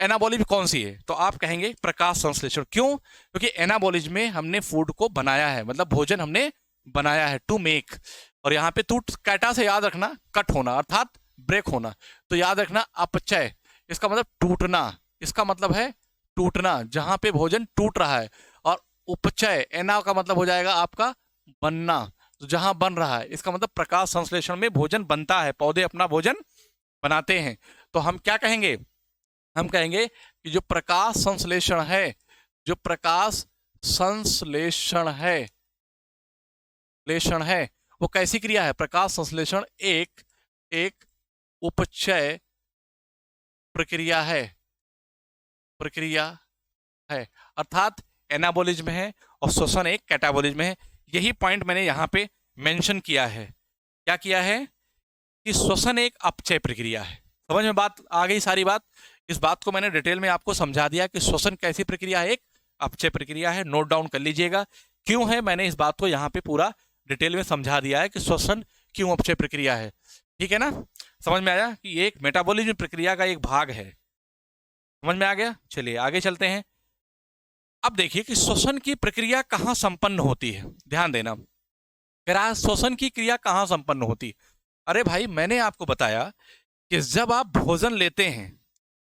एनाबोलिज्म कौन सी है, तो आप कहेंगे प्रकाश संश्लेषण। क्यों? क्योंकि एनाबोलिज्म में हमने फूड को बनाया है, मतलब भोजन हमने बनाया है, टू मेक। और यहाँ पे टूट, कैटा से याद रखना कट होना अर्थात ब्रेक होना, तो याद रखना अपचय, इसका मतलब टूटना, इसका मतलब है टूटना, जहां पे भोजन टूट रहा है। और उपचय, एना का मतलब हो जाएगा आपका बनना, तो जहां बन रहा है, इसका मतलब प्रकाश संश्लेषण में भोजन बनता है, पौधे अपना भोजन बनाते हैं। तो हम क्या कहेंगे, हम कहेंगे कि जो प्रकाश संश्लेषण है, जो प्रकाश संश्लेषण है, लेषण है, वो कैसी क्रिया है, प्रकाश संश्लेषण एक उपचय प्रक्रिया है, प्रक्रिया है, अर्थात एनाबोलिज्म है और श्वसन एक कैटाबोलिज्म है। यही पॉइंट मैंने यहाँ पे मेंशन किया है। क्या किया है कि श्वसन एक अपचय प्रक्रिया है। समझ में बात आ गई सारी बात। इस बात को मैंने डिटेल में आपको समझा दिया कि श्वसन कैसी प्रक्रिया है, एक अपचय प्रक्रिया है। नोट डाउन कर लीजिएगा क्यों है, मैंने इस बात को यहाँ पे पूरा डिटेल में समझा दिया है कि श्वसन क्यों अपचय प्रक्रिया है। ठीक है ना, समझ में आया कि एक मेटाबॉलिज्म प्रक्रिया का एक भाग है, समझ में आ गया। चलिए आगे चलते हैं। अब देखिए कि श्वसन की प्रक्रिया कहाँ संपन्न होती है, ध्यान देना। श्वसन की क्रिया कहाँ संपन्न होती है? अरे भाई, मैंने आपको बताया कि जब आप भोजन लेते हैं,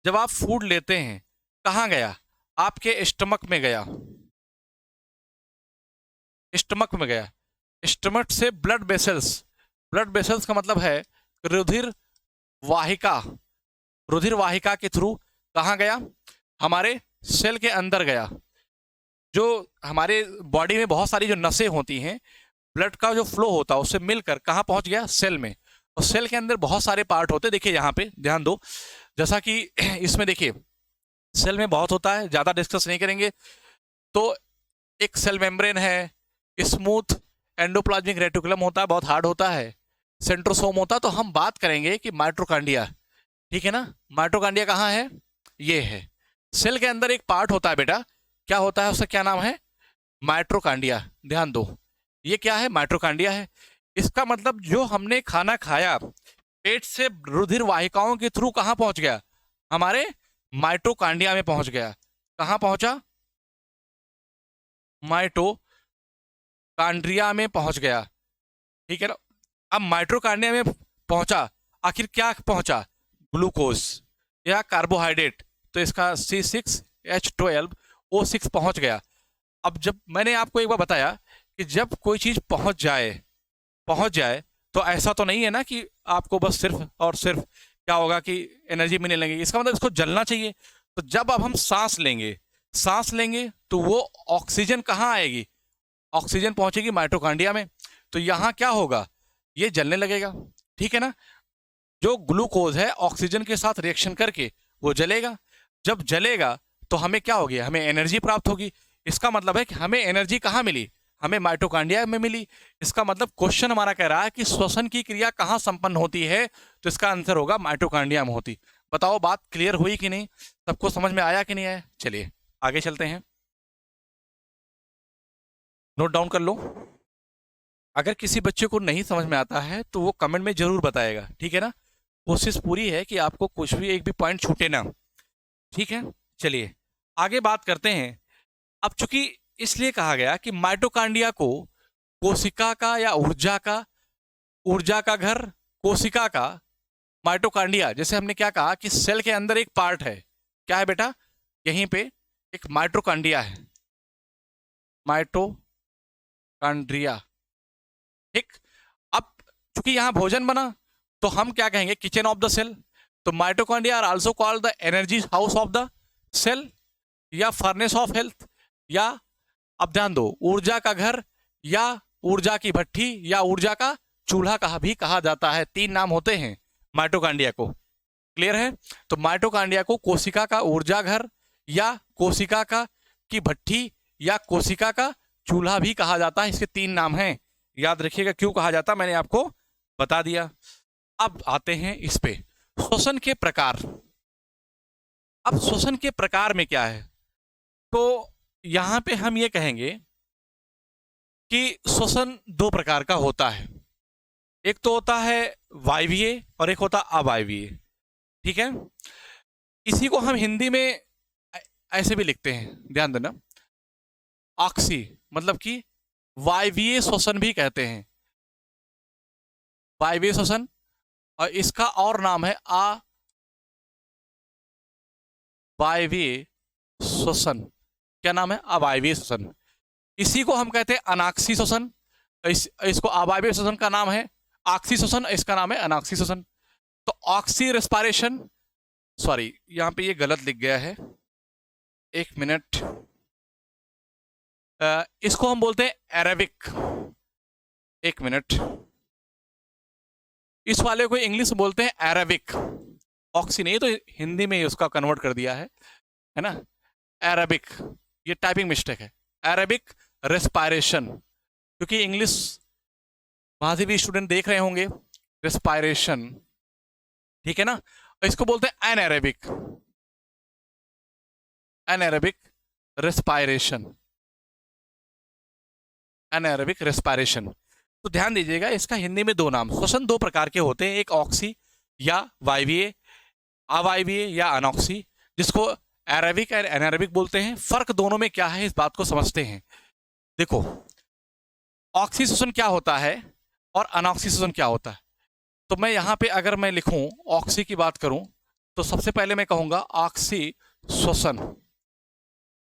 जब आप फूड लेते हैं, कहाँ गया, आपके स्टमक में गया, स्टमक में गया। स्टमक से ब्लड वेसल्स, ब्लड वेसल्स का मतलब है रुधिर वाहिका, रुधिर वाहिका के थ्रू कहाँ गया, हमारे सेल के अंदर गया। जो हमारे बॉडी में बहुत सारी जो नसें होती हैं, ब्लड का जो फ्लो होता है उससे मिलकर कहाँ पहुंच गया, सेल में। और सेल के अंदर बहुत सारे पार्ट होते हैं, देखिए यहाँ पे ध्यान दो, जैसा कि इसमें देखिए सेल में बहुत होता है, ज़्यादा डिस्कस नहीं करेंगे। तो एक सेल मेम्ब्रेन है, स्मूथ एंडोप्लाज्मिक रेटिकुलम होता है, बहुत हार्ड होता है, सेंट्रोसोम होता है। तो हम बात करेंगे कि माइटोकांड्रिया, ठीक है ना, माइटोकांड्रिया कहाँ है, ये है। सेल के अंदर एक पार्ट होता है बेटा, क्या होता है, उसका क्या नाम है, माइटोकांड्रिया। ध्यान दो, ये क्या है, माइटोकांड्रिया है। इसका मतलब जो हमने खाना खाया, पेट से रुधिर वाहिकाओं के थ्रू कहाँ पहुंच गया, हमारे माइटोकांड्रिया में पहुंच गया। कहाँ पहुंचा, माइटोकांड्रिया में पहुंच गया, ठीक है ना। अब माइटोकांड्रिया में पहुंचा, आखिर क्या पहुंचा, ग्लूकोज या कार्बोहाइड्रेट, तो इसका C6H12O6 पहुंच गया। अब जब मैंने आपको एक बार बताया कि जब कोई चीज़ पहुंच जाए तो ऐसा तो नहीं है ना कि आपको बस सिर्फ और सिर्फ क्या होगा कि एनर्जी मिलने लगेगी, इसका मतलब इसको जलना चाहिए। तो जब अब हम सांस लेंगे तो वो ऑक्सीजन कहाँ आएगी, ऑक्सीजन पहुंचेगी माइटोकांड्रिया में, तो यहाँ क्या होगा, ये जलने लगेगा, ठीक है ना। जो ग्लूकोज है ऑक्सीजन के साथ रिएक्शन करके वो जलेगा, जब जलेगा तो हमें क्या होगी, हमें एनर्जी प्राप्त होगी। इसका मतलब है कि हमें एनर्जी कहाँ मिली, हमें माइटोकांड्रिया में मिली। इसका मतलब क्वेश्चन हमारा कह रहा है कि श्वसन की क्रिया कहाँ संपन्न होती है, तो इसका आंसर होगा माइटोकांड्रिया में होती। बताओ बात क्लियर हुई कि नहीं, सबको समझ में आया कि नहीं आया। चलिए आगे चलते हैं, नोट डाउन कर लो। अगर किसी बच्चे को नहीं समझ में आता है तो वो कमेंट में जरूर बताएगा, ठीक है ना। कोशिश पूरी है कि आपको कुछ भी एक भी पॉइंट छूटे ना, ठीक है। चलिए आगे बात करते हैं। अब चूंकि इसलिए कहा गया कि माइटोकांड्रिया को कोशिका का या ऊर्जा का घर, कोशिका का माइटोकांड्रिया, जैसे हमने क्या कहा कि सेल के अंदर एक पार्ट है, क्या है बेटा, यहीं पे एक माइटोकांड्रिया है, माइटोकांड्रिया, ठीक। अब चूंकि यहां भोजन बना तो हम क्या कहेंगे, किचन ऑफ द सेल। तो mitochondria are also called the energy house of the cell, या फर्नेस ऑफ हेल्थ, या अब ध्यान दो, ऊर्जा का घर, या ऊर्जा की भट्ठी, या ऊर्जा का चूल्हा कहा भी कहा जाता है। तीन नाम होते हैं माइटोकांड्रिया को, क्लियर है। तो माइटोकांड्रिया को कोशिका का ऊर्जा घर, या कोशिका का की भट्ठी, या कोशिका का चूल्हा भी कहा जाता है। इसके 3 नाम हैं, याद रखिएगा क्यों कहा जाता, मैंने आपको बता दिया। अब आते हैं इस पे, श्वसन के प्रकार। अब श्वसन के प्रकार में क्या है, तो यहां पे हम ये कहेंगे कि श्वसन 2 प्रकार का होता है। एक तो होता है वायवीय और एक होता अवायवीय, ठीक है। इसी को हम हिंदी में ऐसे भी लिखते हैं, ध्यान देना, ऑक्सी, मतलब कि वायवीय श्वसन भी कहते हैं, वायवीय श्वसन। और इसका और नाम है अवायवीय श्वसन। क्या नाम है? अवायवीय श्वसन। इसी को हम कहते हैं अनाक्सी श्वसन। इसको अवायवीय श्वसन का नाम है ऑक्सी श्वसन, इसका नाम है अनाक्सी श्वसन। तो ऑक्सी रेस्पिरेशन, सॉरी यहां पे ये गलत लिख गया है, 1 मिनट। इसको हम बोलते हैं एरेबिक। 1 मिनट, इस वाले को इंग्लिश में बोलते हैं एरेबिक। ऑक्सी नहीं, तो हिंदी में उसका कन्वर्ट कर दिया है ना, एरेबिक। ये टाइपिंग मिस्टेक है, एरेबिक रेस्पिरेशन, क्योंकि इंग्लिश वहां से भी स्टूडेंट देख रहे होंगे, रेस्पिरेशन, ठीक है ना। इसको बोलते हैं एनएरेबिक, एनएरेबिक रेस्पिरेशन, एनएरेबिक रेस्पिरेशन। तो ध्यान दीजिएगा, इसका हिंदी में 2 नाम, श्वसन 2 प्रकार के होते हैं, एक ऑक्सी या वायवीय, अवायवीय या अनॉक्सी, जिसको एरेबिक और एनारेबिक बोलते हैं। फर्क दोनों में क्या है, इस बात को समझते हैं। देखो, ऑक्सी श्वसन क्या होता है और अनॉक्सी श्वसन क्या होता है। तो मैं यहां पे अगर मैं लिखूं, ऑक्सी की बात करूं, तो सबसे पहले मैं कहूंगा ऑक्सी श्वसन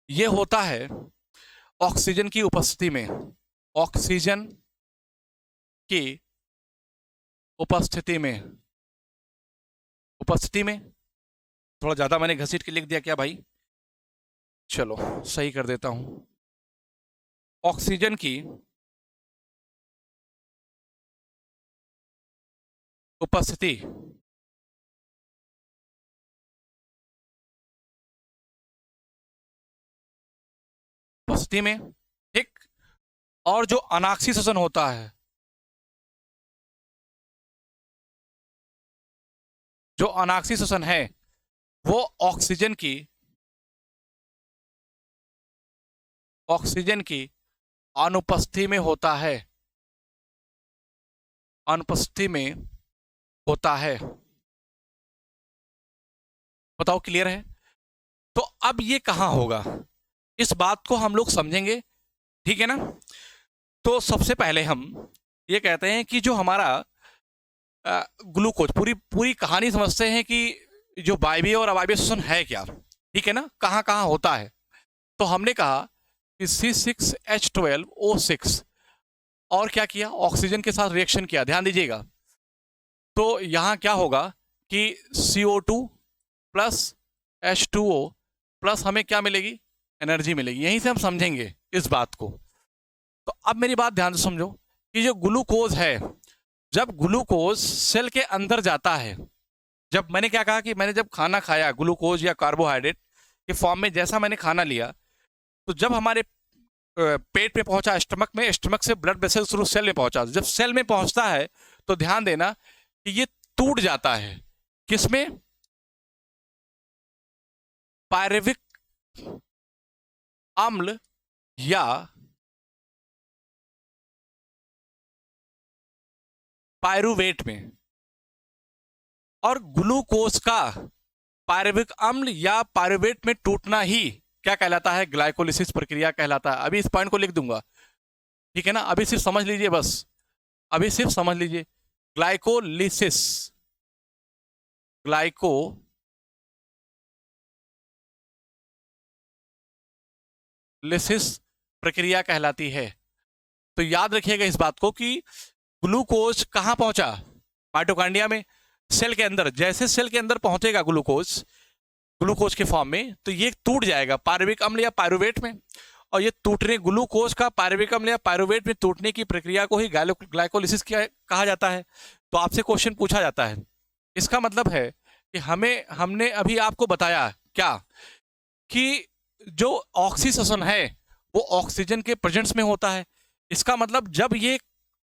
ये होता है ऑक्सीजन की उपस्थिति में, ऑक्सीजन की उपस्थिति में, थोड़ा ज्यादा मैंने घसीट के लिख दिया क्या भाई? चलो सही कर देता हूं। ऑक्सीजन की उपस्थिति में, ठीक। और जो अनाक्सी श्वसन होता है, जो अनाक्सी श्वसन है वो ऑक्सीजन की अनुपस्थिति में होता है, अनुपस्थिति में होता है। बताओ क्लियर है? तो अब ये कहां होगा, इस बात को हम लोग समझेंगे, ठीक है ना। तो सबसे पहले हम ये कहते हैं कि जो हमारा ग्लूकोज, पूरी कहानी समझते हैं कि जो वायवीय और अवायवीय श्वसन है क्या, ठीक है ना, कहां कहां होता है। तो हमने कहा कि C6H12O6 और क्या किया, ऑक्सीजन के साथ रिएक्शन किया, ध्यान दीजिएगा। तो यहां क्या होगा कि CO2 प्लस H2O प्लस हमें क्या मिलेगी, एनर्जी मिलेगी। यहीं से हम समझेंगे इस बात को। तो अब मेरी बात ध्यान से समझो कि जो ग्लूकोज है, जब ग्लूकोज सेल के अंदर जाता है, जब मैंने क्या कहा कि मैंने जब खाना खाया, ग्लूकोज या कार्बोहाइड्रेट के फॉर्म में जैसा मैंने खाना लिया, तो जब हमारे पेट में पहुंचा, स्टमक में, स्टमक से ब्लड वेसल थ्रू सेल में पहुंचा, जब सेल में पहुंचता है तो ध्यान देना कि ये टूट जाता है, किसमें, पायरुविक अम्ल या पायरुवेट में। और ग्लूकोज का पायरुविक अम्ल या पायरुवेट में टूटना ही क्या कहलाता है, ग्लाइकोलिसिस प्रक्रिया कहलाता है। अभी इस पॉइंट को लिख दूंगा, ठीक है ना, अभी सिर्फ समझ लीजिए, बस अभी सिर्फ समझ लीजिए, ग्लाइकोलिसिस, ग्लाइकोलिसिस प्रक्रिया कहलाती है। तो याद रखिएगा इस बात को कि ग्लूकोज कहां पहुंचा, माइटोकॉन्ड्रिया में, सेल के अंदर। जैसे सेल के अंदर पहुंचेगा ग्लूकोज के फॉर्म में, तो ये टूट जाएगा पायरुविक अम्ल या पायरुवेट में। और ये टूटने, ग्लूकोज का पायरुविक अम्ल या पायरुवेट में टूटने की प्रक्रिया को ही ग्लाइकोलिसिस कहा जाता है। तो आपसे क्वेश्चन पूछा जाता है, इसका मतलब है कि हमने अभी आपको बताया क्या कि जो ऑक्सी श्वसन है वो ऑक्सीजन के प्रेजेंस में होता है। इसका मतलब जब ये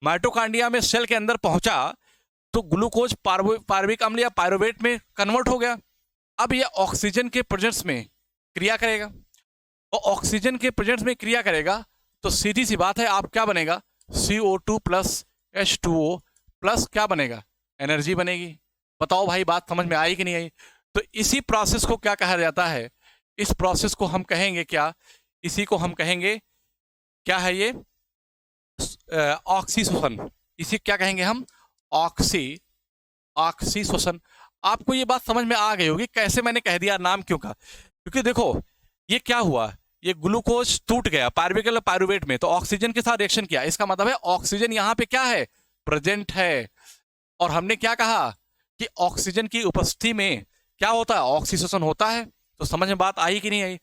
माइटोकांड्रिया में सेल के अंदर पहुंचा तो ग्लूकोज पार्विक अम्ल या पायरुवेट में कन्वर्ट हो गया। अब ये ऑक्सीजन के प्रेजेंस में क्रिया करेगा, और ऑक्सीजन के प्रेजेंस में क्रिया करेगा तो सीधी सी बात है, आप क्या बनेगा, CO2 प्लस H2O प्लस क्या बनेगा, एनर्जी बनेगी। बताओ भाई, बात समझ में आई कि नहीं आई? तो इसी प्रोसेस को क्या कहा जाता है? इस प्रोसेस को हम कहेंगे क्या? इसी को हम कहेंगे, क्या है ये, ऑक्सीशोषण। इसी क्या कहेंगे हम, ऑक्सीशोषण। आपको ये बात समझ में आ गई होगी कैसे मैंने कह दिया, नाम क्यों का? क्योंकि देखो ये क्या हुआ, ये ग्लूकोज टूट गया पायरुवेट और पायरुवेट में, तो ऑक्सीजन के साथ रिएक्शन किया। इसका मतलब है ऑक्सीजन यहाँ पे क्या है, प्रेजेंट है। और हमने क्या कहा कि ऑक्सीजन की उपस्थिति में क्या होता है, ऑक्सीशोषण होता है। तो समझ में बात आई कि नहीं आई?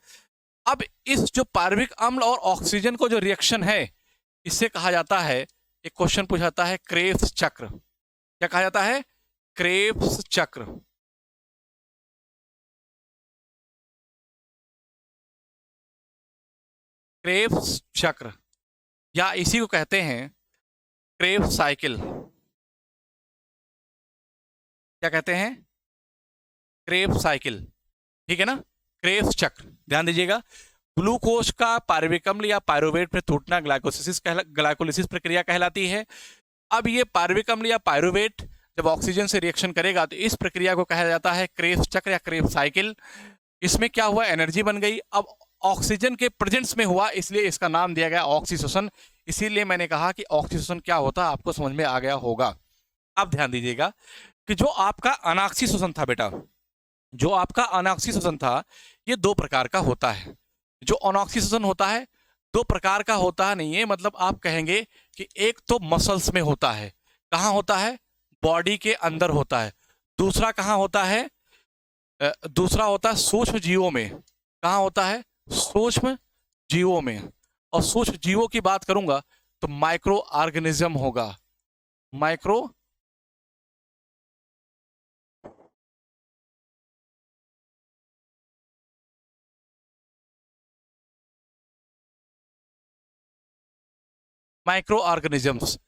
अब इस जो पायरुविक अम्ल और ऑक्सीजन को जो रिएक्शन है, इसे कहा जाता है, एक क्वेश्चन पूछा जाता है, क्रेब्स चक्र। क्या कहा जाता है, क्रेब्स चक्र। क्रेब्स चक्र, या इसी को कहते हैं क्रेब्स साइकिल। क्या कहते हैं, क्रेब्स साइकिल, ठीक है ना, क्रेब्स चक्र। ध्यान दीजिएगा, ग्लूकोज का पायरुविक अम्ल या पायरुवेट में टूटना ग्लाइकोलिसिस प्रक्रिया कहलाती है। अब ये पायरुविक अम्ल या पायरुवेट जब ऑक्सीजन से रिएक्शन करेगा तो इस प्रक्रिया को कहा जाता है क्रेब्स चक्र या क्रेब्स साइकिल। इसमें क्या हुआ, एनर्जी बन गई। अब ऑक्सीजन के प्रेजेंस में हुआ, इसलिए इसका नाम दिया गया ऑक्सीशोषण। इसीलिए मैंने कहा कि ऑक्सीशोषण क्या होता है, आपको समझ में आ गया होगा। अब ध्यान दीजिएगा कि जो आपका अनाक्सी शोषण था बेटा, जो आपका अनाक्सी शोषण था, ये दो प्रकार का होता है। जो अनाक्सी शोषण होता है दो प्रकार का होता नहीं है, मतलब आप कहेंगे कि एक तो मसल्स में होता है। कहाँ होता है, बॉडी के अंदर होता है। दूसरा कहाँ होता है, दूसरा होता है सूक्ष्म जीवों में। कहाँ होता है, सूक्ष्म जीवों में। और सूक्ष्म जीवों की बात करूंगा तो माइक्रो ऑर्गेनिज्म होगा, माइक्रो माइक्रो ऑर्गेनिजम्स।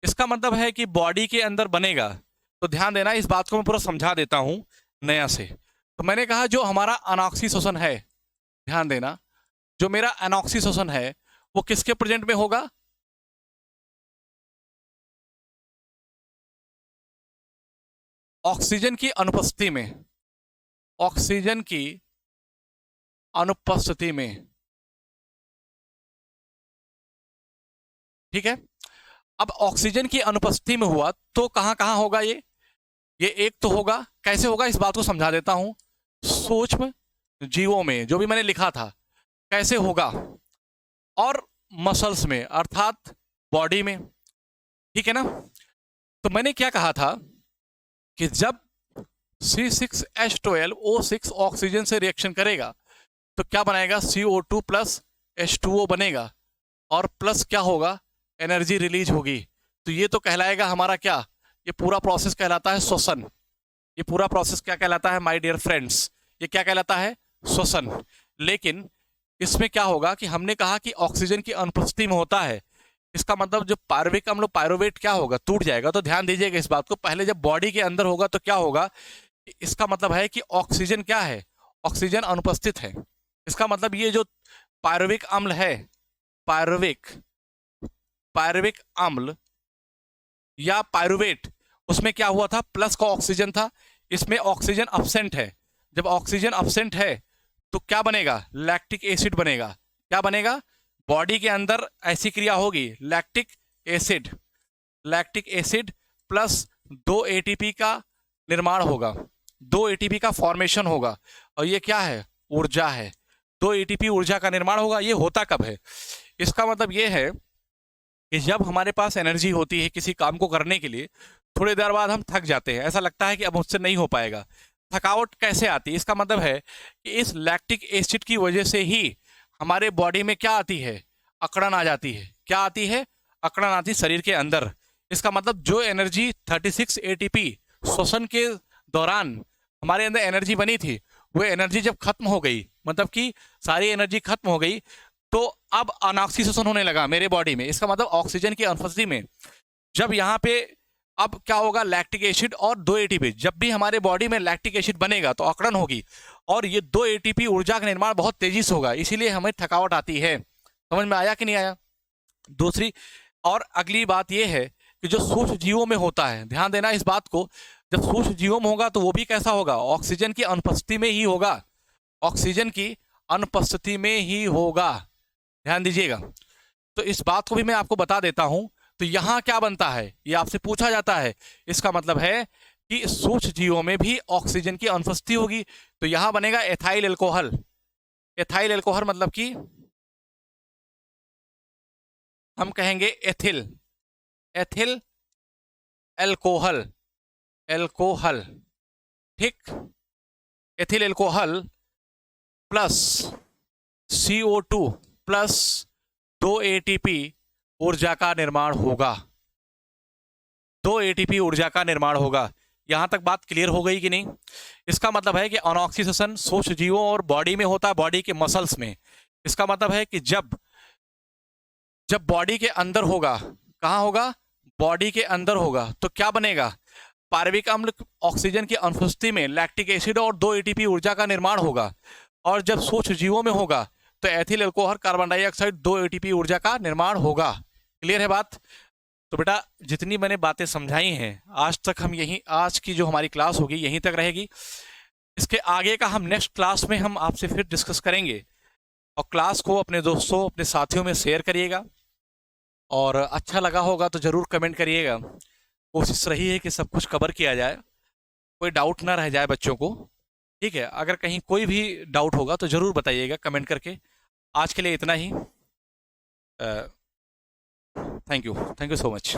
इसका मतलब है कि बॉडी के अंदर बनेगा। तो ध्यान देना, इस बात को मैं पूरा समझा देता हूं नया से। तो मैंने कहा जो हमारा अनॉक्सी शोषण है, ध्यान देना, जो मेरा अनॉक्सी शोषण है वो किसके प्रेजेंट में होगा, ऑक्सीजन की अनुपस्थिति में। ऑक्सीजन की अनुपस्थिति में, ठीक है। अब ऑक्सीजन की अनुपस्थिति में हुआ तो कहां कहां होगा ये एक तो होगा, कैसे होगा इस बात को समझा देता हूं, सूक्ष्म जीवों में, जो भी मैंने लिखा था कैसे होगा, और मसल्स में अर्थात बॉडी में, ठीक है ना। तो मैंने क्या कहा था कि जब C6H12O6 ऑक्सीजन से रिएक्शन करेगा तो क्या बनाएगा, CO2 प्लस H2O बनेगा, और प्लस क्या होगा, एनर्जी रिलीज होगी। तो ये तो कहलाएगा हमारा क्या, ये पूरा प्रोसेस कहलाता है श्वसन। ये पूरा प्रोसेस क्या कहलाता है माय डियर फ्रेंड्स, ये क्या कहलाता है, श्वसन। लेकिन इसमें क्या होगा कि हमने कहा कि ऑक्सीजन की अनुपस्थिति में होता है, इसका मतलब जो पायरुविक अम्ल पायरुवेट क्या होगा, टूट जाएगा। तो ध्यान दीजिएगा इस बात को, पहले जब बॉडी के अंदर होगा तो क्या होगा, इसका मतलब है कि ऑक्सीजन क्या है, ऑक्सीजन अनुपस्थित है। इसका मतलब ये जो पायरुविक अम्ल है, पायरुविक अम्ल या पायरुवेट, उसमें क्या हुआ था, प्लस का ऑक्सीजन था, इसमें ऑक्सीजन अब्सेंट है। जब ऑक्सीजन अब्सेंट है तो क्या बनेगा, लैक्टिक एसिड बनेगा। क्या बनेगा, बॉडी के अंदर ऐसी क्रिया होगी, लैक्टिक एसिड प्लस 2 ATP का निर्माण होगा, 2 ATP का फॉर्मेशन होगा। और ये क्या है, ऊर्जा है, 2 ATP ऊर्जा का निर्माण होगा। ये होता कब है, इसका मतलब ये है कि जब हमारे पास एनर्जी होती है किसी काम को करने के लिए, थोड़ी देर बाद हम थक जाते हैं, ऐसा लगता है कि अब मुझसे नहीं हो पाएगा। थकावट कैसे आती है, इसका मतलब है कि इस लैक्टिक एसिड की वजह से ही हमारे बॉडी में क्या आती है, अकड़न आ जाती है। क्या आती है, अकड़न आती है शरीर के अंदर। इसका मतलब जो एनर्जी 36 ATP श्वसन के दौरान हमारे अंदर एनर्जी बनी थी, वो एनर्जी जब खत्म हो गई, मतलब कि सारी एनर्जी खत्म हो गई, तो अब अनऑक्सीडेशन होने लगा मेरे बॉडी में, इसका मतलब ऑक्सीजन की अनुपस्थिति में जब यहाँ पे अब क्या होगा, लैक्टिक एसिड और 2 एटीपी, जब भी हमारे बॉडी में लैक्टिक एसिड बनेगा तो अकड़न होगी और ये 2 एटीपी ऊर्जा का निर्माण बहुत तेजी से होगा, इसीलिए हमें थकावट आती है। समझ में आया कि नहीं आया? दूसरी और अगली बात यह है कि जो सूक्ष्म जीवों में होता है, ध्यान देना इस बात को, जब सूक्ष्म जीवों में होगा तो वो भी कैसा होगा, ऑक्सीजन की अनुपस्थिति में ही होगा, ऑक्सीजन की अनुपस्थिति में ही होगा, ध्यान दीजिएगा। तो इस बात को भी मैं आपको बता देता हूं। तो यहां क्या बनता है, ये आपसे पूछा जाता है, इसका मतलब है कि सूक्ष्म जीवों में भी ऑक्सीजन की अनुपस्थिति होगी, तो यहां बनेगा एथाइल एल्कोहल। एथाइल एल्कोहल मतलब कि हम कहेंगे एथिल, एथिल एल्कोहल, एल्कोहल, ठीक, ethyl alcohol plus CO2 plus 2 ATP ऊर्जा का निर्माण होगा, 2 एटीपी ऊर्जा का निर्माण होगा। यहां तक बात क्लियर हो गई कि नहीं? इसका मतलब है कि अनऑक्सीडेशन सूक्ष्म जीवों और बॉडी में होता है, बॉडी के मसल्स में। इसका मतलब है कि जब बॉडी के अंदर होगा, कहां होगा, बॉडी के अंदर होगा, तो क्या बनेगा, पार्विक अम्ल ऑक्सीजन की अनुपस्थिति में लैक्टिक एसिड और 2 एटीपी ऊर्जा का निर्माण होगा, और जब सूक्ष्म जीवों में होगा तो ethyl alcohol carbon dioxide 2 ATP ऊर्जा का निर्माण होगा। क्लियर है बात? तो बेटा जितनी मैंने बातें समझाई हैं आज तक, हम यहीं, आज की जो हमारी क्लास होगी यहीं तक रहेगी। इसके आगे का हम नेक्स्ट क्लास में हम आपसे फिर डिस्कस करेंगे, और क्लास को अपने दोस्तों, अपने साथियों में शेयर करिएगा, और अच्छा लगा होगा तो ज़रूर कमेंट करिएगा। कोशिश रही है कि सब कुछ कवर किया जाए, कोई डाउट ना रह जाए बच्चों को, ठीक है? अगर कहीं कोई भी डाउट होगा तो ज़रूर बताइएगा कमेंट करके। आज के लिए इतना ही। Thank you so much.